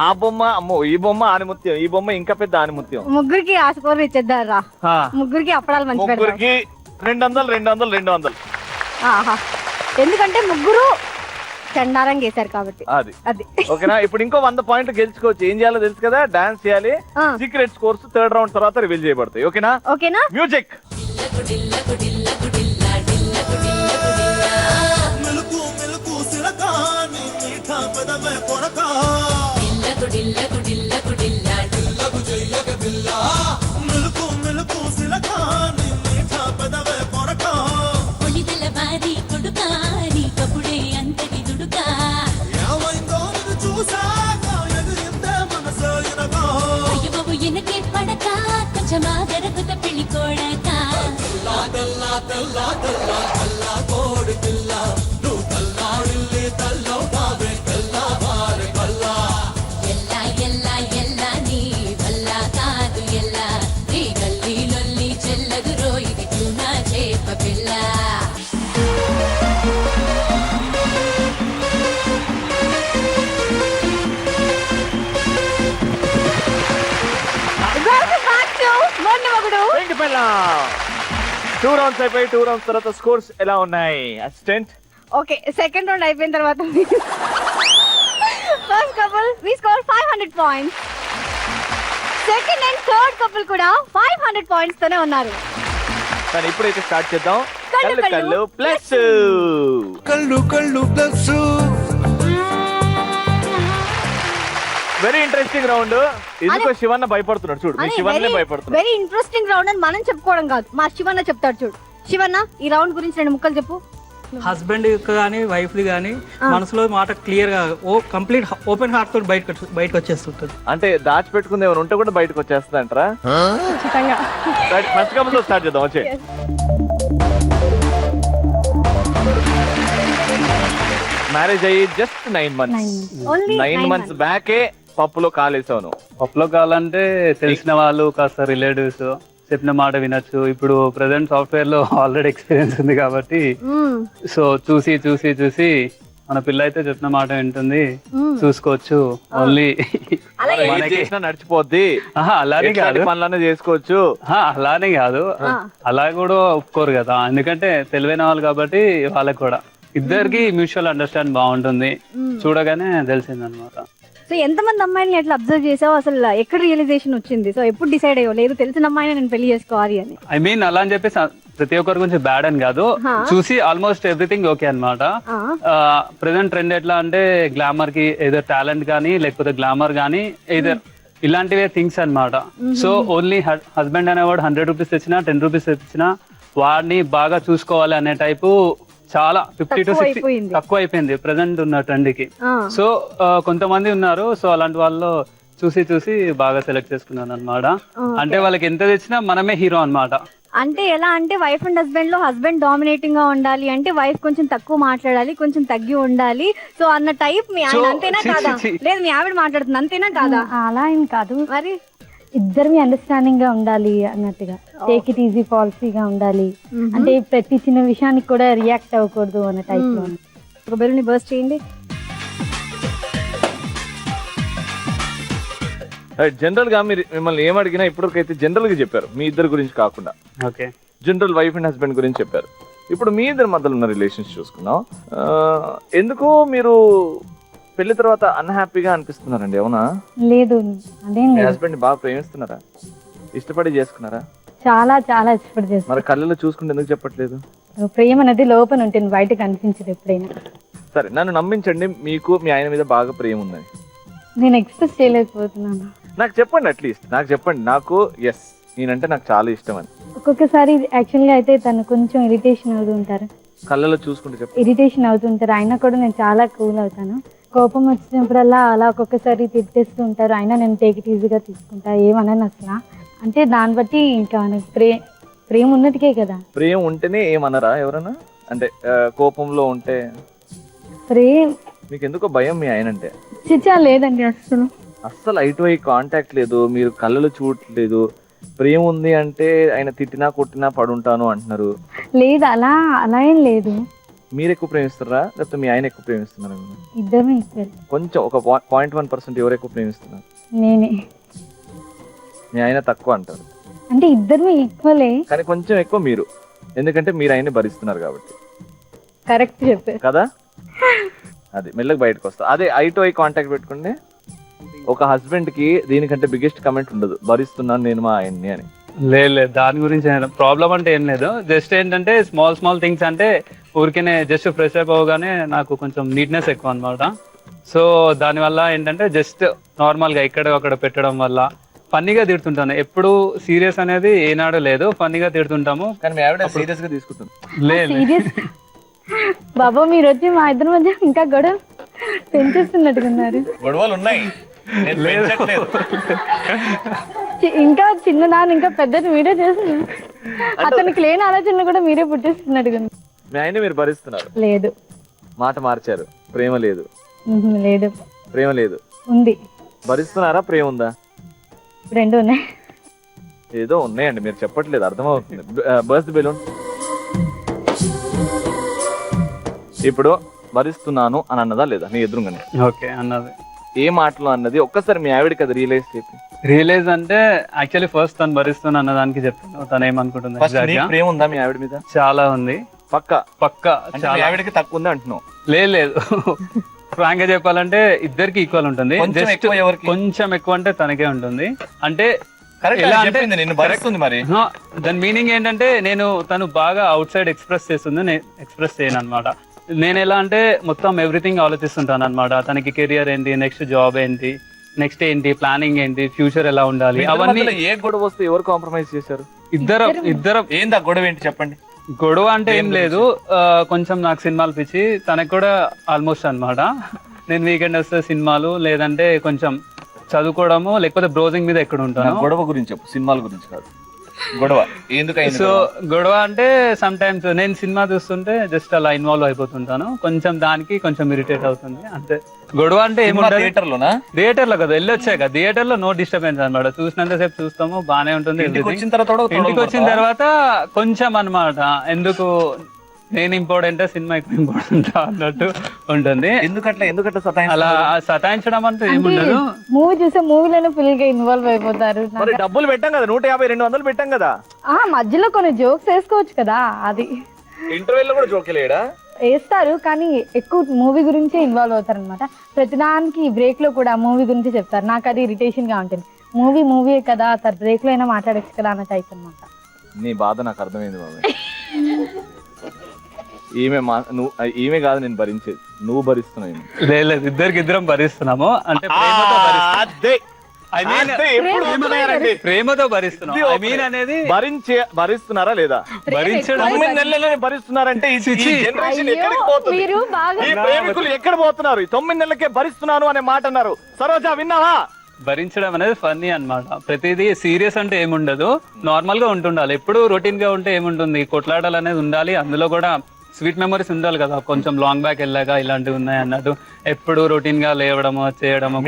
ఆ బొమ్మ అమ్మో, ఈ బొమ్మ ఆనిముత్యం, ఈ బొమ్మ ఇంకా పెద్ద ఆనిముత్యం.
ముగ్గురికి ఆశకూరలు ఇచ్చేద్దారా? ముగ్గురికి అప్పడాలు మంచి
ముగ్గురికి 200.
ఎందుకంటే ముగ్గురు చండారం చేశారు కాబట్టి.
అది ఓకేనా? ఇప్పుడు ఇంకో 100 పాయింట్లు గెలుచుకోవచ్చు. ఏం చేయాలో తెలుసు కదా, డాన్స్ చేయాలి. సీక్రెట్ స్కోర్స్ 3rd రౌండ్ తర్వాత రివీల్ చేయబడతాయి. ఓకేనా? మ్యూజిక్. టూ రౌండ్స్ అయిపోయి 2 రౌండ్స్ తర్వాత స్కోర్స్ ఎలా ఉన్నాయి అసిస్టెంట్?
ఓకే, సెకండ్ రౌండ్ అయిపోయిన తర్వాత first couple we score 500 points. Second and third couple కూడా 500 పాయింట్స్ తోనే ఉన్నారు.
కానీ ఇప్పుడైతే స్టార్ట్ చేద్దాం.
కళ్ళు
కళ్ళు ప్లస్.
కళ్ళు కళ్ళు ప్లస్.
Very interesting round. ఎందుకో శివన్న భయపడుతున్నాడు చూడు. మీ శివన్నే భయపడుతున్నాడు.
వెరీ ఇంట్రెస్టింగ్ రౌండ్ అని మనం చెప్పుకోవడం కాదు, మా శివన్న చెప్తాడు చూడు. శివన్న, ఈ రౌండ్ గురించి 2 ముక్కలు చెప్పు.
హస్బెండ్ కానీ వైఫ్ కానీ మనసులో మాట క్లియర్ గా కంప్లీట్ ఓపెన్ హార్ట్ తోటి బయటకు వచ్చేస్తుంటది.
అంటే దాచిపెట్టుకుంది ఏమైనా ఉంటే కూడా బయటకు వచ్చేస్తుంది అంటారా?
ఖచ్చితంగా.
ఫస్ట్ కపుల్ తో స్టార్ట్ చేద్దాం. వచ్చే మ్యారేజ్ అయ్యి జస్ట్ 9 months.
Only
9 months బ్యాకే పప్పులో కాలేసాను.
పప్పులో కావాలంటే తెలిసిన వాళ్ళు కాస్త రిలేటివ్స్ చెప్పిన మాట వినొచ్చు. ఇప్పుడు ప్రెసెంట్ సాఫ్ట్వేర్ లో ఆల్రెడీ ఎక్స్పీరియన్స్ ఉంది కాబట్టి సో చూసి మన పిల్ల అయితే చెప్పిన మాట వింటుంది, చూసుకోవచ్చు. ఓన్లీ
నడిచిపోద్ది.
అలానే కాదు,
పనులనే చేసుకోవచ్చు.
అలానే కాదు, అలా కూడా ఒప్పుకోరు కదా. ఎందుకంటే తెలివైన వాళ్ళు కాబట్టి వాళ్ళకి కూడా ఇద్దరికి మ్యూచువల్ అండర్స్టాండ్ బాగుంటుంది. చూడగానే తెలిసిందనమాట.
సో ఎంతమంది అమ్మాయిని ఎట్లా అబ్జర్వ్ చేసావు, అసలు ఎక్కడ రియలైజేషన్ వచ్చింది? సో ఎప్పుడు డిసైడ్ అయ్యో లేదు తెలిసిన అమ్మాయిని నేను పెళ్లి చేసుకోవాలి అని?
ఐ మీన్ అలా అని చెప్పేసి ప్రతి ఒక్కరి గురించి బ్యాడ్ అని కాదు, చూసి ఆల్మోస్ట్ ఎవ్రీథింగ్ ఓకే అనమాట. ప్రెసెంట్ ట్రెండ్ ఎట్లా అంటే గ్లామర్ కి ఏదర్ టాలెంట్ కానీ లేకపోతే గ్లామర్ కానీ ఏదర్ ఇలాంటివే థింగ్స్ అనమాట. సో ఓన్లీ హస్బెండ్ అనేవాడు 100 రూపీస్ తెచ్చినా 10 రూపీస్ తెచ్చినా వాడిని బాగా చూసుకోవాలి అనే టైపు చాలా 50 to 60 తక్కువ అయిపోయింది ప్రెసెంట్ ఉన్న ట్రెండ్ కి. సో కొంతమంది ఉన్నారు, సో అలాంటి వాళ్ళు చూసి బాగా సెలెక్ట్ చేసుకున్నాను అనమాట. అంటే వాళ్ళకి ఎంత తెచ్చినా మనమే హీరో అన్నమాట.
అంటే ఎలా అంటే వైఫ్ అండ్ హస్బెండ్ లో హస్బెండ్ డామినేటింగ్ గా ఉండాలి అంటే వైఫ్ కొంచెం తక్కువ మాట్లాడాలి, కొంచెం తగ్గి ఉండాలి. సో అన్న టైప్ మీ ఆయన అంతేనా కాదా? లేదు మీ ఆవిడ మాట్లాడుతుంది అంతేనా కాదా?
అలా ఏం కాదు,
మరి
ఇద్దరిని అండర్స్టాండింగ్ గా ఉండాలి అన్నట్టుగా, టేక్ ఇట్ ఈజీ పాలసీగా ఉండాలి. అంటే ప్రతి చిన్న విషయానికి కూడా రియాక్ట్ అవ్వకూడదు అన్న టైప్ లో.
ఒక బెలూన్ బర్స్ట్ చేయండి.
జనరల్ గా మీరు మిమ్మల్ని ఏమడిగినా ఇప్పటికైతే జనరల్ గా చెప్పారు, మీ ఇద్దరు గురించి కాకుండా.
Okay,
general wife and husband గురించి చెప్పారు. ఇప్పుడు మీ ఇద్దరి మధ్యలో ఉన్న రిలేషన్స్ చూసుకున్నాం. ఎందుకు మీరు పెళ్లి తర్వాత అన్హ్యాపీగా అనిపిస్తున్నారండి? అవునా?
లేదు, అదేం లేదు.
హస్బెండ్ బాగా ప్రేమిస్తున్నారా? ఇష్టపడి చేసుకున్నారా?
చాలా చాలా ఇష్టపడి చేస్తాను.
మరి కళ్ళలో చూసుకుంటే ఎందుకు చెప్పట్లేదు?
ప్రేమ అనేది లోపల ఉంటుంది, బయటకు అనిపించదు ఎప్పుడైనా.
సరే నన్ను నమ్మించండి, మీకు మీ ఆయన మీద బాగా ప్రేమ ఉందని.
నేను ఎక్స్ప్రెస్ చేయలేకపోతున్నాను.
నాకు చెప్పండి, అట్లీస్ట్ నాకు చెప్పండి. నాకు ఎస్ నేనంటే నాకు చాలా ఇష్టం అని.
ఒక్కొక్కసారి యాక్చువల్ గా అయితే తను కొంచెం ఇరిటేషన్ అవుతుంటారు,
కళ్ళలో చూసుకుంటే చెప్పండి.
ఇరిటేషన్ అవుతుంటారు. అయినా కూడా నేను చాలా కూల్ అవుతాను. కోపం వచ్చినప్పుడల్లా అలా ఒక్కొక్కసారి తిట్టేస్తూ ఉంటారు, అయినా నేను టేక్ ఇట్ ఈజీగా తీసుకుంటా, ఏమన్నాను అసలు. అంటే దాన్ని బట్టి ఇంకా నాకు ప్రేమ ఉన్నట్టుకే కదా.
ప్రేమ ఉంటేనే ఏమన్నారా ఎవరన్నా? అంటే కోపంలో ఉంటే
ప్రేమ
మీకు ఎందుకో భయం మీ ఆయన అంటే?
చిచ్చా లేదండి,
అస్సలు ఐ టు ఐ కాంటాక్ట్ లేదు, మీరు కళ్ళలో చూడట్లేదు. ప్రేమ ఉంది అంటే ఆయన తిట్టినా కొట్టినా పడుంటాను అంటున్నారు.
లేదు, అలా ఏం లేదు.
మీరు ఎక్కువ ప్రేమిస్తారా లేకపోతే మీ ఆయన ఎక్కువ ప్రేమిస్తున్నారా?
ఇద్దరు
కొంచెం ఒక 0.1% ఎవరు ఎక్కువ ప్రేమిస్తున్నారు?
నేనే.
మీ ఆయన తక్కువ అంటారు.
అంటే ఇద్దరు ఈక్వలే,
కానీ కొంచెం ఎక్కువ మీరు, ఎందుకంటే మీరు ఆయన్ని భరిస్తున్నారు కాబట్టి.
కరెక్ట్ చెప్పారు
కదా? అది మెల్లగా బయటకు వస్తా. అదే ఐ టు ఐ కాంటాక్ట్ పెట్టుకుంటే ఒక హస్బెండ్ కి దీనికంటే బిగ్గెస్ట్ కమెంట్ ఉండదు, భరిస్తున్నాను నేను మా ఆయన్ని అని.
లేదు, దాని గురించి ప్రాబ్లం అంటే ఏం లేదు. జస్ట్ ఏంటంటే స్మాల్ థింగ్స్ అంటే ఊరికేనే జస్ట్ ఫ్రెష్ అప్ అవగానే నాకు కొంచెం నీట్నెస్ ఎక్కువ అనమాట. సో దానివల్ల ఏంటంటే జస్ట్ నార్మల్ గా ఇక్కడ అక్కడ పెట్టడం వల్ల ఫన్నీగా తిడుతుంటాను. ఎప్పుడు సీరియస్ అనేది ఏనాడు లేదు, ఫన్నీగా తిడుతుంటాము.
కానీ మీ ఆవిడ సీరియస్ గా తీసుకుంటుంది.
లేదు
బాబా, మీరు వచ్చి మా ఇద్దరి మధ్య ఇంకా గొడవ పెంచేస్తున్నట్టున్నారు.
గొడవలు ఉన్నాయి,
ఇంకా చిన్న నాన్న ఇంకా పెద్దది మీరే చేస్తున్నారు. అతనికి లేని ఆలోచన కూడా మీరే పుట్టిస్తున్నట్టుగా.
మీ ఆయన మీరు భరిస్తున్నారు?
లేదు.
మాట మార్చారు, ప్రేమ లేదు.
లేదు,
ప్రేమ లేదు,
ఉంది.
భరిస్తున్నారా? ప్రేమ ఉందా?
రెండు ఉన్నాయి.
ఏదో ఉన్నాయండి, మీరు చెప్పట్లేదు, అర్థమవుతుంది. Birth balloon. ఇప్పుడు భరిస్తున్నాను అని అన్నదా లేదా నీ ఎదురుగానే?
ఓకే అన్నది.
ఏ మాటలో అన్నది? ఒక్కసారి మీ ఆవిడకి అది
రియలైజ్ అంటే యాక్చువల్లీ ఫస్ట్ తను భరిస్తున్నా అన్న దానికి చెప్పాను. తను ఏమనుకుంటుంది?
ప్రేమ ఉందా మీ ఆవిడ మీద?
చాలా ఉంది.
పక్క
పక్క
ఆవిడకి తక్కువ ఉంది అంటున్నావు?
లేదు ఫ్రాంక్ గా చెప్పాలంటే ఇద్దరికి ఈక్వల్ ఉంటుంది.
కొంచెం
జస్ట్
ఎక్కువ ఎవరికి?
కొంచెం ఎక్కువ అంటే తనకే ఉంటుంది. అంటే
కరెక్ట్
ఎలా అంటే
చెప్పింది, నిన్ను భరిస్తుంది మరి.
దాని మీనింగ్ ఏంటంటే తను బాగా అవుట్ సైడ్ ఎక్స్ప్రెస్ చేస్తుంది, నేను ఎక్స్ప్రెస్ చేయను అనమాట. నేను ఎలా అంటే మొత్తం ఎవ్రీథింగ్ ఆలోచిస్తుంటాను అనమాట. తనకి కెరియర్ ఏంటి, నెక్స్ట్ జాబ్ ఏంటి, నెక్స్ట్ ఏంటి, ప్లానింగ్ ఏంటి, ఫ్యూచర్ ఎలా ఉండాలి, అవన్నీ.
ఏ గొడవ వస్తే ఎవరు కాంప్రమైజ్ చేశారు?
ఇద్దరం
ఏందా గొడవ ఏంటి చెప్పండి.
గొడవ అంటే ఏం లేదు, కొంచెం నాకు సినిమాలు పిచ్చి, తనకు కూడా ఆల్మోస్ట్ అన్నమాట. నేను వీకెండ్ వస్తే సినిమాలు, లేదంటే కొంచెం చదువుకోవడము, లేకపోతే బ్రౌజింగ్ మీద ఎక్కడ ఉంటాను.
గొడవ గురించి చెప్పు, సినిమాల గురించి కాదు. గొడవ ఎందుకైంది?
సో గొడవ అంటే సమ్ టైమ్స్ నేను సినిమా చూస్తుంటే జస్ట్ అలా ఇన్వాల్వ్ అయిపోతుంటాను, కొంచెం దానికి కొంచెం ఇరిటేట్ అవుతుంది అంతే. గొడవ అంటే ఏముంటుంది, థియేటర్ లో కదా వెళ్ళొచ్చాక, థియేటర్ లో నో డిస్టర్బెన్స్ అనమాట. చూసినంత సేపు చూస్తాము, బానే ఉంటుంది. ఇంటికి వచ్చిన తర్వాత కొంచెం అన్నమాట, ఎందుకు నేను ఇంపార్టెంట్, సినిమా ఎక్కువ ఇంపార్టెంట్ అన్నట్టు ఉంటుంది.
ఎందుకట్లా
అలా సతాయించడం అంటే ఏముండదు.
మూవీ చూసే మూవీలోనే ఫుల్ గా ఇన్వాల్వ్ అయిపోతారు.
డబ్బులు పెట్టాం కదా, 150-200 పెట్టాం కదా.
మధ్యలో కొన్ని జోక్స్ వేసుకోవచ్చు కదా, అది
ఇంటర్వెల్ లో కూడా జోక్ లేడా
వేస్తారు, కానీ ఎక్కువ మూవీ గురించే ఇన్వాల్వ్ అవుతారు అనమాట. ప్రతిదానికి బ్రేక్ లో కూడా మూవీ గురించి చెప్తారు. నాకు అది ఇరిటేషన్ గా ఉంటుంది. మూవీ కదా, బ్రేక్ లో అయినా మాట్లాడచ్చు కదా అన్న టైప్ అనమాట.
నీ బాధ నాకు అర్థమైంది బాబాయ్. ఈమె కాదు నేను భరించేది, నువ్వు భరిస్తున్నావు.
లేదు, ఇద్దరం భరిస్తున్నాము. అంటే ప్రేమతో భరిస్తున్నాం. ఐ మీన్ అనేది
భరిస్తున్నారా లేదా?
భరించడం
9 నెలలనే భరిస్తున్నారంటే ఈ జనరేషన్ ఎక్కడికి పోతుంది? ఈ ప్రేమికులు ఎక్కడ పోతున్నారు? 9 నెలలకే భరిస్తున్నాను అనే మాట అన్నారు. సరోజా విన్నావా?
భరించడం అనేది ఫన్నీ అన్నమాట. ప్రతిదీ సీరియస్ అంటే ఏముండదు, నార్మల్ గా ఉంటుండాలి. ఎప్పుడు రొటీన్ గా ఉంటే ఏముంటుంది, కొట్లాడాలి అనేది ఉండాలి. అందులో కూడా స్వీట్ మెమరీస్ ఉండాలి కదా, కొంచెం లాంగ్ బ్యాక్ వెళ్ళాక ఇలాంటివి ఉన్నాయి అన్నట్టు. ఎప్పుడు రొటీన్ గా లేవడము, చేయడము.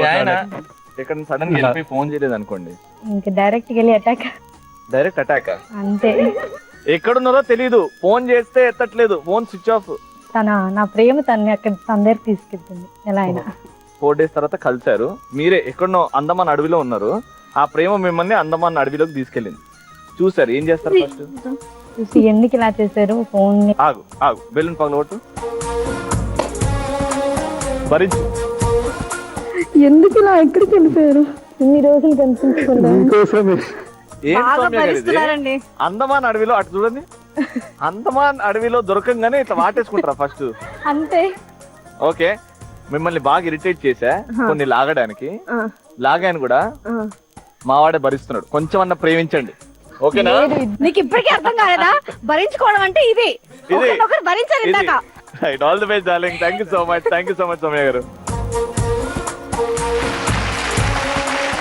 ఇక్కడ సడన్ గా ఫోన్ చేయలేదు అనుకోండి,
ఇంకా డైరెక్ట్ వెళ్ళి
అటాక్
అంతే.
ఎక్కడున్నారో తెలీదు, ఫోన్ చేస్తే ఎత్తట్లేదు, ఫోన్ స్విచ్ ఆఫ్.
నా ప్రేమ తన దగ్గరికి తీసుకెళ్తుంది ఎలా అయినా.
4 days తర్వాత కలిశారు, మీరే ఎక్కడనో అందమాన్ అడవిలో ఉన్నారు. ఆ ప్రేమ మిమ్మల్ని అందమాన్ అడవిలోకి తీసుకెళ్ళింది. చూసారు, ఏం చేస్తారు ఫస్ట్?
చూసి ఎందుకు ఇలా చేశారు, ఫోన్
ఆగు బెలూన్ పగలగొట్టు, భరించు.
ఎందుకు ఇలా ఎక్కడికి వెళ్ళిపోయారు, ఇన్ని రోజులు కనిపించుకున్నాను.
అందమాన్ అడవిలో అటు చూడండి, అందమాన్ అడవిలో దొరకంగానే ఇట్లా వాటేసుకుంటారా ఫస్ట్?
అంతే.
ఓకే, మిమ్మల్ని బాగా ఇరిటేట్ చేశా కొన్ని లాగాను కూడా, మావాడే భరిస్తున్నాడు. కొంచెం అన్న ప్రేమించండి, ఓకేనా?
నీకు ఇప్పటికీ అర్థం కాలేదా? భరించుకోవడం అంటే ఇది, భరించాలి.
Right, all the best darling. Thank you so much Soumya garu.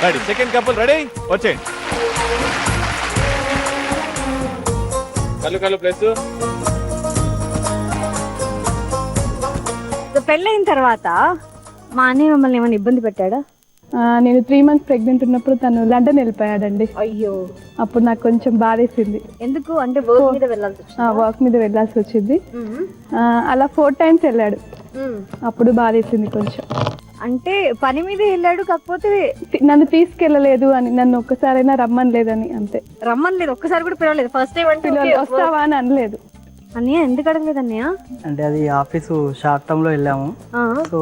Ready, second couple ready, వచ్చేయండి. కళ్ళు ప్లేస్.
పెళ్ళైన తర్వాత మా అన్నయ్య మమ్మల్ని ఏమైనా ఇబ్బంది పెట్టాడా?
నేను 3 months ప్రెగ్నెంట్ ఉన్నప్పుడు తను లండన్ వెళ్ళిపోయాడండి.
అయ్యో,
అప్పుడు నాకు కొంచెం బాధేసింది.
ఎందుకు అంటే వర్క్ మీద వెళ్ళాల్సి
వచ్చింది. అలా 4 times వెళ్ళాడు, అప్పుడు బాధేసింది కొంచెం.
అంటే పని మీద వెళ్ళాడు, కాకపోతే
నన్ను తీసుకెళ్ళలేదు అని, నన్ను ఒక్కసారైనా రమ్మనలేదని. అంతే,
రమ్మనలేదు, ఒక్కసారి కూడా పిలవలేదు. ఫస్ట్ టైం అంటే
వస్తావా అని అనలేదు.
అన్నయ్య ఎందుకు అడగలేదు అన్నయ్య?
అంటే అది ఆఫీసు షార్ట్ టర్మ్ లో వెళ్ళాము, so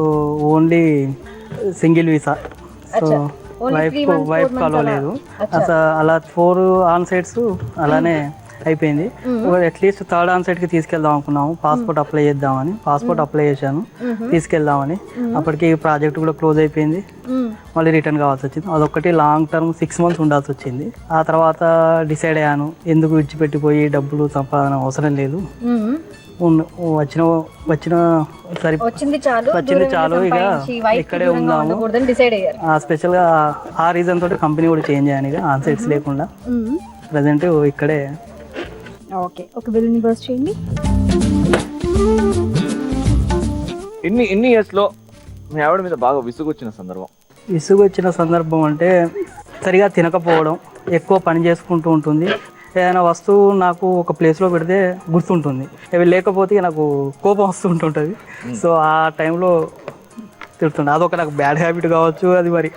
only single visa, so wife కలవలేదు. అలా 4 on-sites అలానే అయిపోయింది. అట్లీస్ట్ 3rd on-site కి తీసుకెళ్దాం అనుకున్నాము, పాస్పోర్ట్ అప్లై చేద్దామని. పాస్పోర్ట్ అప్లై చేశాను, తీసుకెళ్దామని. అప్పటికి ప్రాజెక్ట్ కూడా క్లోజ్ అయిపోయింది, మళ్ళీ రిటర్న్ కావాల్సి వచ్చింది. అదొక్కటి లాంగ్ టర్మ్ 6 months ఉండాల్సి వచ్చింది. ఆ తర్వాత డిసైడ్ అయ్యాను, ఎందుకు విడిచిపెట్టిపోయి డబ్బులు సంపాదన అవసరం లేదు, వచ్చింది చాలు, ఇక ఇక్కడే ఉందాము. స్పెషల్ గా ఆ రీజన్ తోటి కంపెనీ కూడా చేంజ్ అయ్యాను, ఇక ఆన్-సైట్స్ లేకుండా ప్రెసెంట్ ఇక్కడే.
ఓకే, ఒక బెలూన్ బర్స్ట్ చేయండి.
ఇన్ని ఇయర్స్ లో మీ ఆవిడ మీద బాగా
విసుగొచ్చిన సందర్భం అంటే సరిగా తినకపోవడం, ఎక్కువ పని చేసుకుంటూ ఉంటుంది. ఏదైనా వస్తువు నాకు ఒక ప్లేస్లో పెడితే గుర్తుంటుంది, అవి లేకపోతే నాకు కోపం వస్తుంటుంటుంది. సో ఆ టైంలో తిడుతుండే, అదొక నాకు బ్యాడ్ హ్యాబిట్ కావచ్చు, అది మరి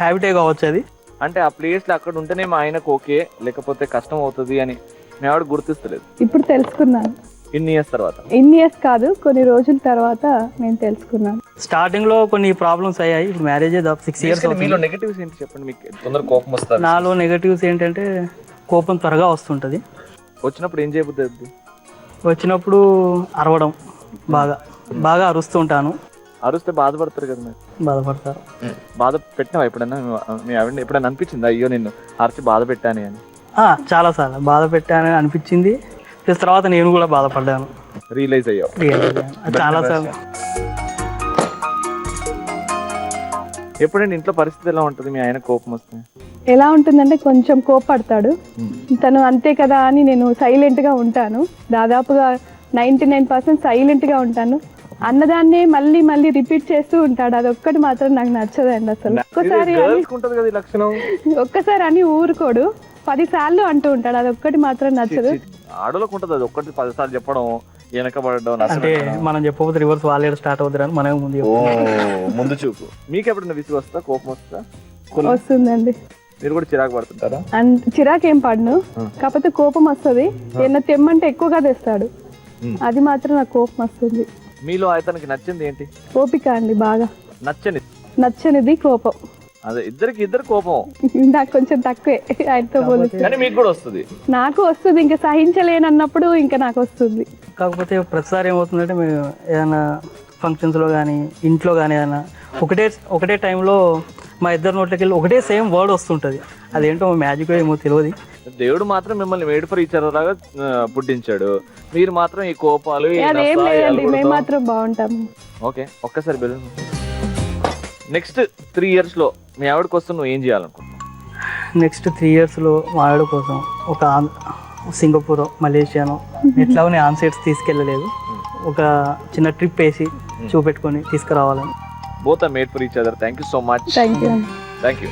హ్యాబిటే కావచ్చు. అది
అంటే ఆ ప్లేస్ లో అక్కడ ఉంటేనే మా ఆయనకు ఓకే, లేకపోతే కష్టం అవుతుంది అని మీ ఆవిడ గుర్తిస్తలేదు.
ఇప్పుడు తెలుసుకున్నాను.
ఇన్ని ఇయర్స్ తర్వాత?
ఇన్ని ఇయర్స్ కాదు, కొన్ని రోజుల తర్వాత నేను తెలుసుకున్నాను.
స్టార్టింగ్ లో కొన్ని ప్రాబ్లమ్స్ అయ్యాయి. ఇప్పుడు మ్యారేజ్ 6 ఇయర్స్
మీలో నెగటివ్స్ ఏంటి చెప్పండి? మీకు తొందర కోపం వస్తుంది?
నాలో నెగటివ్స్ ఏంటంటే కోపం త్వరగా వస్తుంటది.
వచ్చినప్పుడు ఏం చేయబుద్ది?
వచ్చినప్పుడు అరవడం, బాగా అరుస్తూ ఉంటాను.
అరుస్తే బాధపడతారు కదా మీరు?
బాధపడతారు.
బాధ పెట్టినావా ఎప్పుడైనా? మీ ఆవిడ ఎప్పుడైనా అనిపించింది అయ్యో నిన్ను అరిచి బాధ పెట్టాను అని?
చాలా సార్లు బాధ పెట్టాను అనిపించింది. ప్లస్ తర్వాత నేను కూడా బాధపడ్డాను.
రియలైజ్ అయ్యావు?
చాలా సార్లు.
ఎప్పుడైనా ఇంట్లో పరిస్థితి ఎలా ఉంటుంది మీ ఆయన కోపం వస్తే?
ఎలా ఉంటుందంటే కొంచెం కోపడతాడు, తను అంతే కదా అని నేను సైలెంట్గా ఉంటాను. దాదాపుగా 99% సైలెంట్గా ఉంటాను. అన్నదాన్నే మళ్ళీ మళ్ళీ రిపీట్ చేస్తూ ఉంటాడు. అదొక్కటి మాత్రం నాకు నచ్చదండి అసలు. ఒక్కసారి అని ఊరుకోడు, 10 సార్లు అంటూ ఉంటాడు. అదొక్కటి మాత్రం నచ్చదు.
ఆడలోకి ఉంటుంది అది ఒక్కటి 10 సార్లు చెప్పడం, వెనకబడడం.
అంటే మనం చెప్పకపోతే రివర్స్ వాళ్ళే స్టార్ట్ అవుతారని మనం
ముందు చూపు. మీకు ఎప్పుడైనా విసుగు వస్తా, కోపం వస్తా?
వస్తుందండి.
మీరు కూడా చిరాకు పడుతుంటారా?
చిరాకు ఏం పడను, కాకపోతే కోపం వస్తుంది. ఏమన్నా తెమ్మంటే ఎక్కువగా తెస్తాడు, అది మాత్రం నాకు కోపం వస్తుంది.
మీలో అతనికి నచ్చింది ఏంటి?
ఓపిక అండి. బాగా నచ్చనిది కోపం.
అదే ఇద్దరు కోపం.
నాకు కొంచెం తక్కువే ఆయనతో పోలిస్తే.
మీకు కూడా వస్తుంది? నాకు
వస్తుంది, ఇంకా సహించలేనన్నప్పుడు ఇంకా నాకు వస్తుంది.
కాకపోతే ప్రతిసారి ఏమవుతుందంటే మేము ఏదైనా ఫంక్షన్స్లో కానీ ఇంట్లో కానీ ఏదైనా ఒకటే టైంలో మా ఇద్దరు నోట్లకి వెళ్ళి ఒకటే సేమ్ వర్డ్ వస్తుంటుంది. అదేంటో మ్యాజిక్ ఏమో తెలియదు.
దేవుడు మాత్రం మిమ్మల్ని మేడ్ ఫర్ ఈచ్ అదర్ లాగా పుట్టించాడు, మీరు మాత్రం ఈ కోపాలు
మేము మాత్రం బాగుంటాము.
ఓకే, ఒక్కసారి బెలు. నెక్స్ట్ 3 years లో మీ ఆవిడ కోసం నువ్వు ఏం చేయాలనుకుంటున్నావు?
నెక్స్ట్ 3 years లో మా ఆవిడ కోసం ఒక సింగపూర్, మలేషియానో ఎట్లాగో నేను ఆన్ సైడ్స్ తీసుకెళ్ళలేదు, ఒక చిన్న ట్రిప్ వేసి చూపెట్టుకొని తీసుకురావాలని.
Both are made for each other. Thank you so much. Thank you.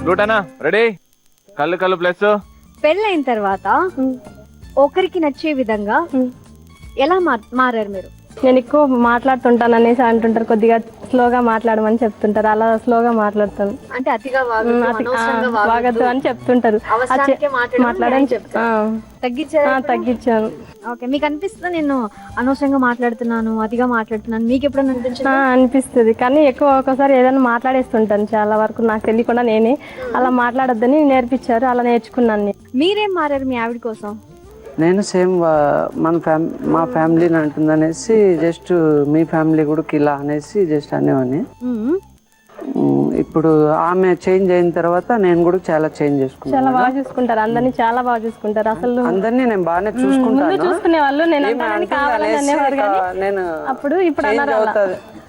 రూటానా రెడీ? కళ్ళు ప్లస్.
పెళ్ళైన తర్వాత ఒకరికి నచ్చే విధంగా ఎలా మారారు మీరు?
నేను ఎక్కువ మాట్లాడుతుంటాను అనేసి అంటుంటారు, కొద్దిగా స్లోగా మాట్లాడమని చెప్తుంటారు. అలా స్లోగా మాట్లాడతాను.
అంటే అతిగా
వాగద్దు అని చెప్తుంటారు. మాట్లాడని తగ్గించాను.
ఓకే, మీకు అనిపిస్తుంది నేను అనవసరంగా మాట్లాడుతున్నాను, అతిగా మాట్లాడుతున్నాను, మీకు ఎప్పుడైనా అనిపించిందా?
అనిపిస్తుంది, కానీ ఎక్కువ ఒకసారి ఏదైనా మాట్లాడేస్తుంటాను. చాలా వరకు నాకు తెలియకుండా నేనే అలా మాట్లాడొద్దని నేర్పించారు, అలా నేర్చుకున్నాను.
మీరేం మారారు మీ ఆవిడ కోసం?
నేను సేమ్ మా ఫ్యామిలీని అంటుందనేసి జస్ట్ మీ ఫ్యామిలీ కూడా ఇలా అనేసి జస్ట్ అనేవాడిని. ఇప్పుడు ఆమె చేంజ్ అయిన తర్వాత నేను కూడా చాలా చేంజ్ చేసుకున్నాను.
చాలా బాగా చూసుకుంటారు, అందరినీ చాలా బాగా చూసుకుంటారు. అసలు
అందరినీ నేను బాగానే చూసుకుంటాను.
చూసుకునే వాళ్ళు నేను అప్పుడు ఇప్పుడు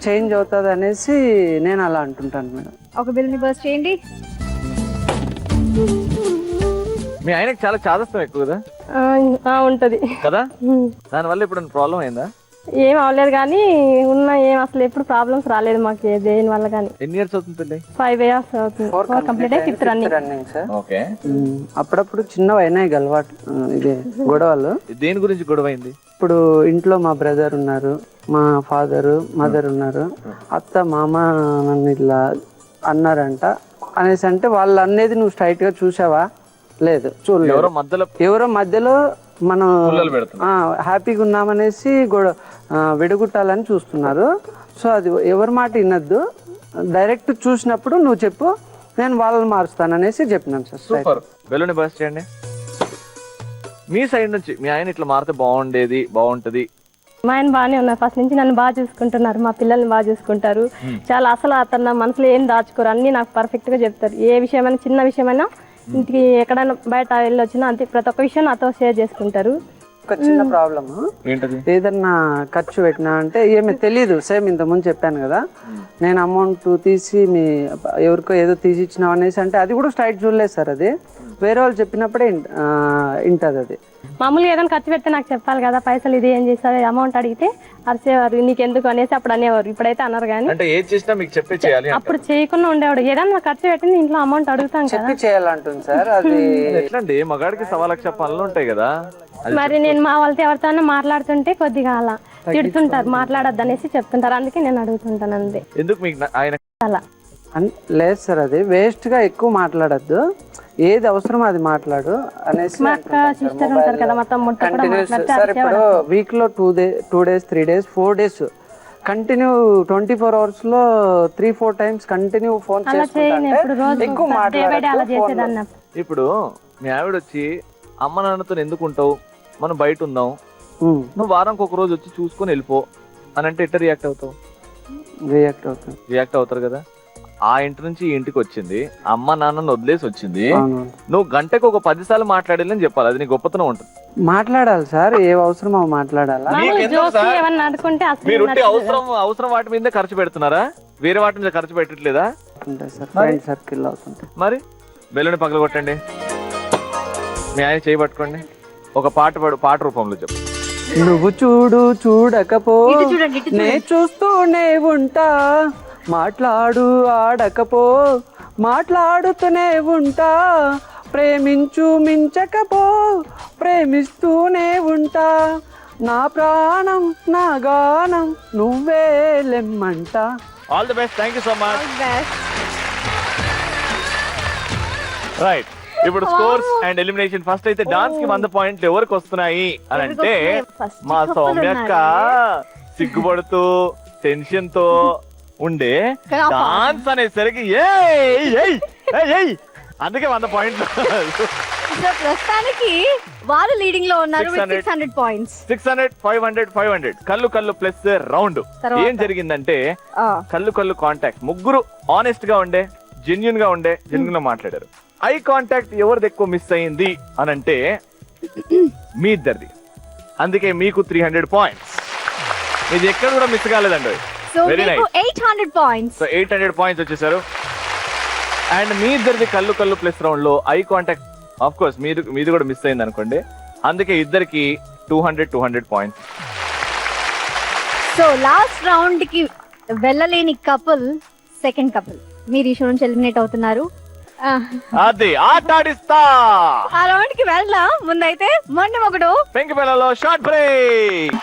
చేంజ్ అవుతుంది అనేసి నేను అలా అంటుంటాను మేడం.
ఒక బిల్ని బస్ చేయండి.
మీ ఆయనకి చాలా చాదస్తం ఎక్కువ కదా?
ఉంటది
కదా, దానివల్ల ఇప్పుడు ప్రాబ్లం అయిందా?
ఏం అవ్వలేదు, కానీ ఏం అసలు ఎప్పుడు ప్రాబ్లమ్స్ రాలేదు మాకు దేని వల్ల. కానీ
ఎన్ని ఇయర్స్ అవుతుంది పెళ్ళి?
5 years అవుతుంది. 4 కంప్లీట్ అయ్యి 5th
రన్నింగ్ సార్. ఓకే. అప్పుడప్పుడు చిన్నవి అయినాయి అలవాటు, ఇది గొడవలు.
దేని గురించి గొడవ అయింది?
ఇప్పుడు ఇంట్లో మా బ్రదర్ ఉన్నారు, మా ఫాదర్ మదర్ ఉన్నారు, అత్త మామ నన్ను ఇట్లా అన్నారంట అనేసి. అంటే వాళ్ళు అనేది నువ్వు స్ట్రైట్ గా చూసావా? లేదు, చూడలేదు. ఎవరో మధ్యలో మనం హ్యాపీగా ఉన్నామనేసి విడగొట్టాలని చూస్తున్నారు. సో అది ఎవరి మాట వినద్దు, డైరెక్ట్ చూసినప్పుడు నువ్వు చెప్పు, నేను వాళ్ళని మారుస్తాననేసి చెప్పినాను సార్.
సూపర్. బెలూని బస్ చేయండి. మీ సైడ్ నుంచి మీ ఆయన ఇట్లా మారితే బాగుంటది.
మా ఆయన బాగానే ఉన్నారు, ఫస్ట్ నుంచి నన్ను బాగా చూసుకుంటున్నారు, మా పిల్లల్ని బాగా చూసుకుంటారు. చాలా అసలు అతను నా మనసులో ఏం దాచుకోరు, అన్ని నాకు పర్ఫెక్ట్ గా చెప్తారు. ఏ విషయమైనా, చిన్న విషయమైనా, ఇంటికి ఎక్కడైనా బయట వెళ్ళి వచ్చినా అంతే, ప్రతి ఒక్క విషయం నాతో షేర్ చేసుకుంటారు.
ఒక చిన్న ప్రాబ్లమ్, ఏదన్నా ఖర్చు పెట్టినా అంటే ఏమీ తెలీదు. సేమ్ ఇంతకుముందు చెప్పాను కదా, నేను అమౌంట్ తీసి మీ ఎవరికో ఏదో తీసి ఇచ్చినావు అనేసి అంటే అది కూడా స్ట్రైట్ చూడలేదు సార్. అది వేరే వాళ్ళు చెప్పినప్పుడే వింటది. అది
మామూలుగా ఏదైనా ఖర్చు పెడితే నాకు చెప్పాలి కదా, పైసలు ఇది ఏం చేస్తారు, అమౌంట్ అడిగితే అరిసేవారు, నీకెందుకు అనేసి అప్పుడు అనేవారు. ఇప్పుడైతే అన్నారు, కానీ అప్పుడు చేయకుండా ఉండేవాడు. ఏదైనా ఖర్చు పెట్టింది ఇంట్లో అమౌంట్ అడుగుతాం కదా,
చేయాలంటుంది సార్. అది
ఎట్లండి, మగాడికి 1,00,000 పనులు ఉంటాయి కదా.
మరి నేను మా వాళ్ళతో ఎవరితోనో మాట్లాడుతుంటే కొద్దిగా అలా తిడుతుంటారు, మాట్లాడొద్దు అనేసి చెప్తుంటారు, అందుకే నేను అడుగుతుంటాను అంతే.
ఎందుకు మీకు ఆయన
అలా
లేదు సార్, అది వేస్ట్ గా ఎక్కువ మాట్లాడద్దు, ఏది అవసరమో అది మాట్లాడు అనేసి కంటిన్యూస్. సార్ ఇప్పుడు వీక్ లో 2 days 3 days 4 days continue 24 hours లో 3-4 times కంటిన్యూ ఫోన్ చేసుకుంటే ఎక్కువ మాట్లాడాలి.
ఇప్పుడు మీ ఆవిడ వచ్చి అమ్మ నాన్నతో ఎందుకు ఉంటావు, మనం బయట ఉందాం, నువ్వు వారానికి ఒక రోజు వచ్చి చూసుకొని వెళ్ళిపో అని అంటే ఎట్లా రియాక్ట్ అవుతావు? రియాక్ట్ అవుతారు కదా. ఆ ఇంటి నుంచి ఈ ఇంటికి వచ్చింది, అమ్మ నాన్నని వదిలేసి వచ్చింది, నువ్వు గంటకు ఒక 10 సార్లు మాట్లాడాలని చెప్పాలి, అది నీ గొప్పతనం ఉంటుంది.
మాట్లాడాలి సార్, ఏ అవసరమో మాట్లాడాలా.
మీరు అవసరం వాటి మీద ఖర్చు పెడుతున్నారా, వేరే వాటి మీద ఖర్చు పెట్టట్లేదా?
ఫ్రెండ్ సర్కిల్ అవుతుంది.
మరి బెల్లుని పగలు కొట్టండి, మీ ఆయన చేయి పట్టుకోండి, ఒక పాట రూపంలో చెప్పు.
నువ్వు చూడు చూడకపో నే చూస్తూనే ఉంటా, మాట్లాడు ఆడకపో మాట్లాడుతూనే ఉంటా, ప్రేమించు మించకపో ప్రేమిస్తూనే ఉంటా, నా ప్రాణం నా గానం నువ్వే లెమ్మంట.
All the best, thank you so much. Right, ఇప్పుడు స్కోర్స్ అండ్ ఎలిమినేషన్. ఫస్ట్ అయితే డాన్స్ కి 100 పాయింట్లు ఎవరికి వస్తున్నాయి అని అంటే మా సౌమ్యక్క సిగ్గుపడుతూ టెన్షన్ తో ఉండే డాన్స్ అనేసరికి అందుకే 100 పాయింట్లు.
ప్రస్తుతానికి వారు లీడింగ్ లో ఉన్నారు 600 పాయింట్స్.
600 500 500 కళ్ళు ప్లస్ రౌండ్. ఏం జరిగిందంటే కళ్ళు కాంటాక్ట్, ముగ్గురు ఆనెస్ట్ గా ఉండే, జెన్యూన్ గా ఉండే, జెన్యూన్ గా మాట్లాడారు. ఐ కాంటాక్ట్ ఎవరిది ఎక్కువ మిస్ అయింది అని అంటే మీ ఇద్దరిది, అందుకే మీకు 300 పాయింట్స్. ఇది ఎక్కడ కూడా మిస్ కాలేదండి. Very nice.
800 points.
So 800 points వచ్చేసారు. అండ్ మీ ఇద్దరిది కళ్ళు ప్లస్ రౌండ్ లో ఐ కాంటాక్ట్ ఆఫ్ కోర్స్ మీది కూడా మిస్ అయింది అనుకోండి, అందుకే ఇద్దరికి 200 పాయింట్స్.
సో లాస్ట్ రౌండ్ కి వెళ్ళలేని కపుల్ సెకండ్ కపుల్, మీరు ఈ షో నుంచి ఎలిమినేట్ అవుతున్నారు.
అది ఆటాడిస్తా.
ఆ రౌండ్ కి వెళ్దాం. ముందైతే మొండెమొకడు
పెంకి పిల్లలో షార్ట్ బ్రేక్.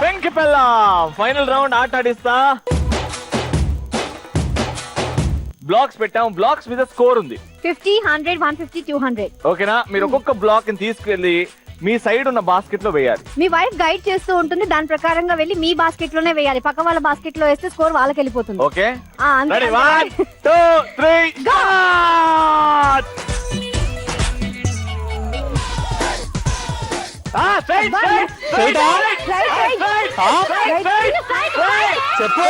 పెంకి పిల్ల ఫైనల్ రౌండ్ ఆటాడిస్తా. బ్లాక్స్ పెట్టాం, బ్లాక్స్ మీద స్కోర్ ఉంది
50 100 150 200.
ఓకేనా? మీరు ఒక్కొక్క బ్లాక్ ని తీసుకెళ్లి మీ సైడ్ ఉన్న బాస్కెట్ లో వేయాలి.
మీ వైఫ్ గైడ్ చేస్తూ ఉంటుంది, దాని ప్రకారంగా వెళ్ళి మీ బాస్కెట్ లోనే వేయాలి. పక్క వాళ్ళ బాస్కెట్ లో వేస్తే స్కోర్ వాళ్ళకి వెళ్ళిపోతుంది.
Okay, ready 1 2 3 go. చెప్పు.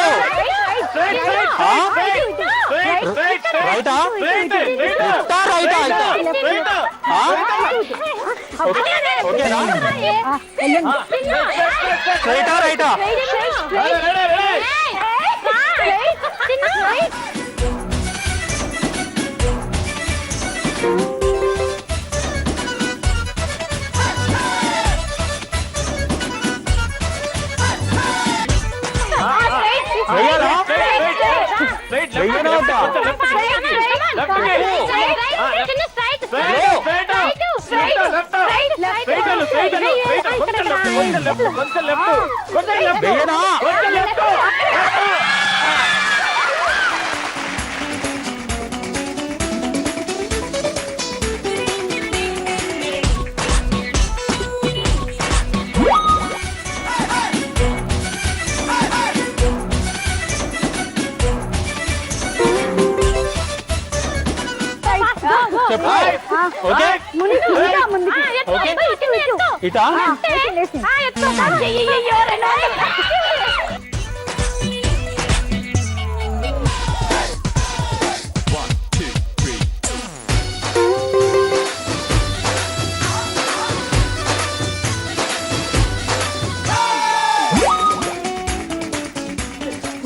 ఇటా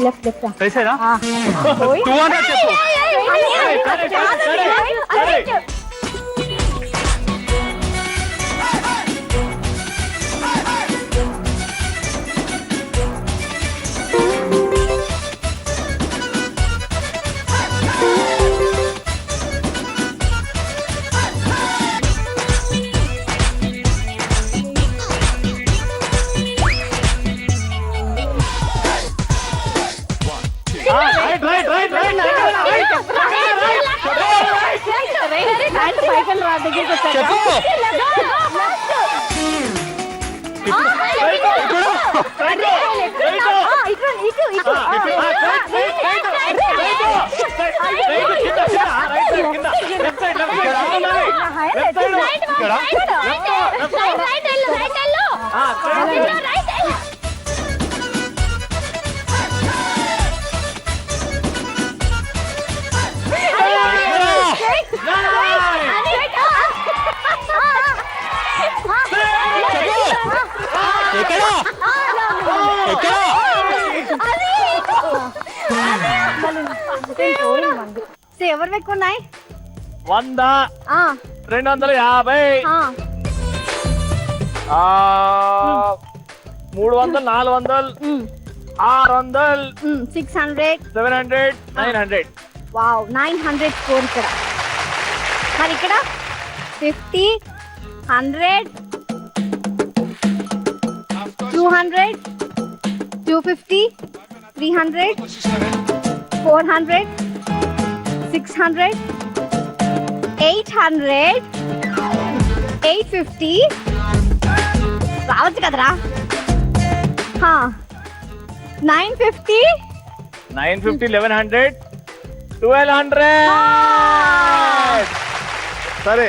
లెఫ్ట్
వేసేనా? 200 చెప్పు.
వారి దగ్గరికి వచ్చాక ఎవరు ఎక్కువ ఉన్నాయి
100 250 300 400 600
600
700 900
వావ్ 900 స్కోర్ ఇక్కడ. మరి ఇక్కడ 50 100 200 250 300 400 600 800 850 రావచ్చు కదరా 950
1100 1200 సరే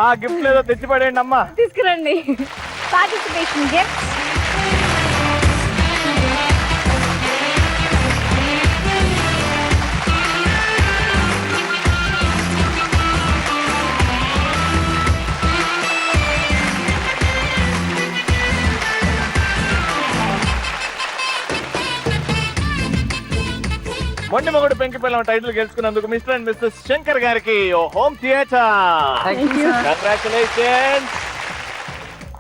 ఆ గిఫ్ట్ లేదో తెచ్చి పడేయండి అమ్మా.
తీసుకురండి పార్టిసిపేషన్ గిఫ్ట్.
మొండి మొగుడు పెంకి పిల్లం టైటిల్ గెలుచుకున్నందుకు మిస్టర్ అండ్ మిస్సెస్ శంకర్ గారికి హోమ్ థియేటర్ కంగ్రాచులేషన్స్.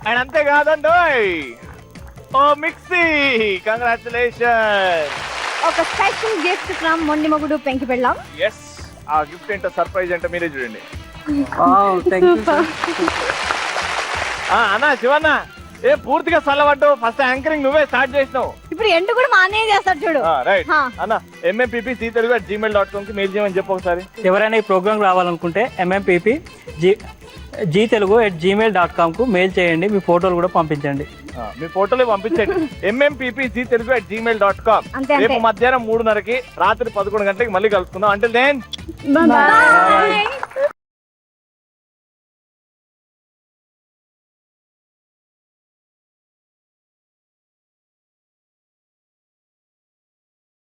అండ్ అంతేకాదండి ఓ మిక్సీ కంగ్రాచులేషన్.
ఒక special gift from Mondi Mogudu పెంకి పెళ్ళాం.
ఎస్ ఆ గిఫ్ట్ ఏంటో సర్ప్రైజ్ అంటే మీరే చూడండి. అన్నా శివన్న ఏ పూర్తిగా చల్లబడ్డు ఫస్ట్ యాంకరింగ్ నువ్వే స్టార్ట్ చేసినావు.
ఇప్పుడు ఎండు కూడా మానే చేస్తాడు చూడు.
రైట్ అన్న mmpp@gmail.com కి మెయిల్ చేయమని చెప్పు ఒకసారి.
ఎవరైనా ఈ ప్రోగ్రామ్ రావాలనుకుంటే mmpp@gmail.com కు మెయిల్ చేయండి, మీ ఫోటోలు కూడా పంపించండి.
మీ ఫోటోలు పంపించండి mmpp@gmail.com. రేపు మధ్యాహ్నం 3:30కి రాత్రి 11 గంటలకి మళ్ళీ కలుసుకుందాం. అంటే దెన్
Bye.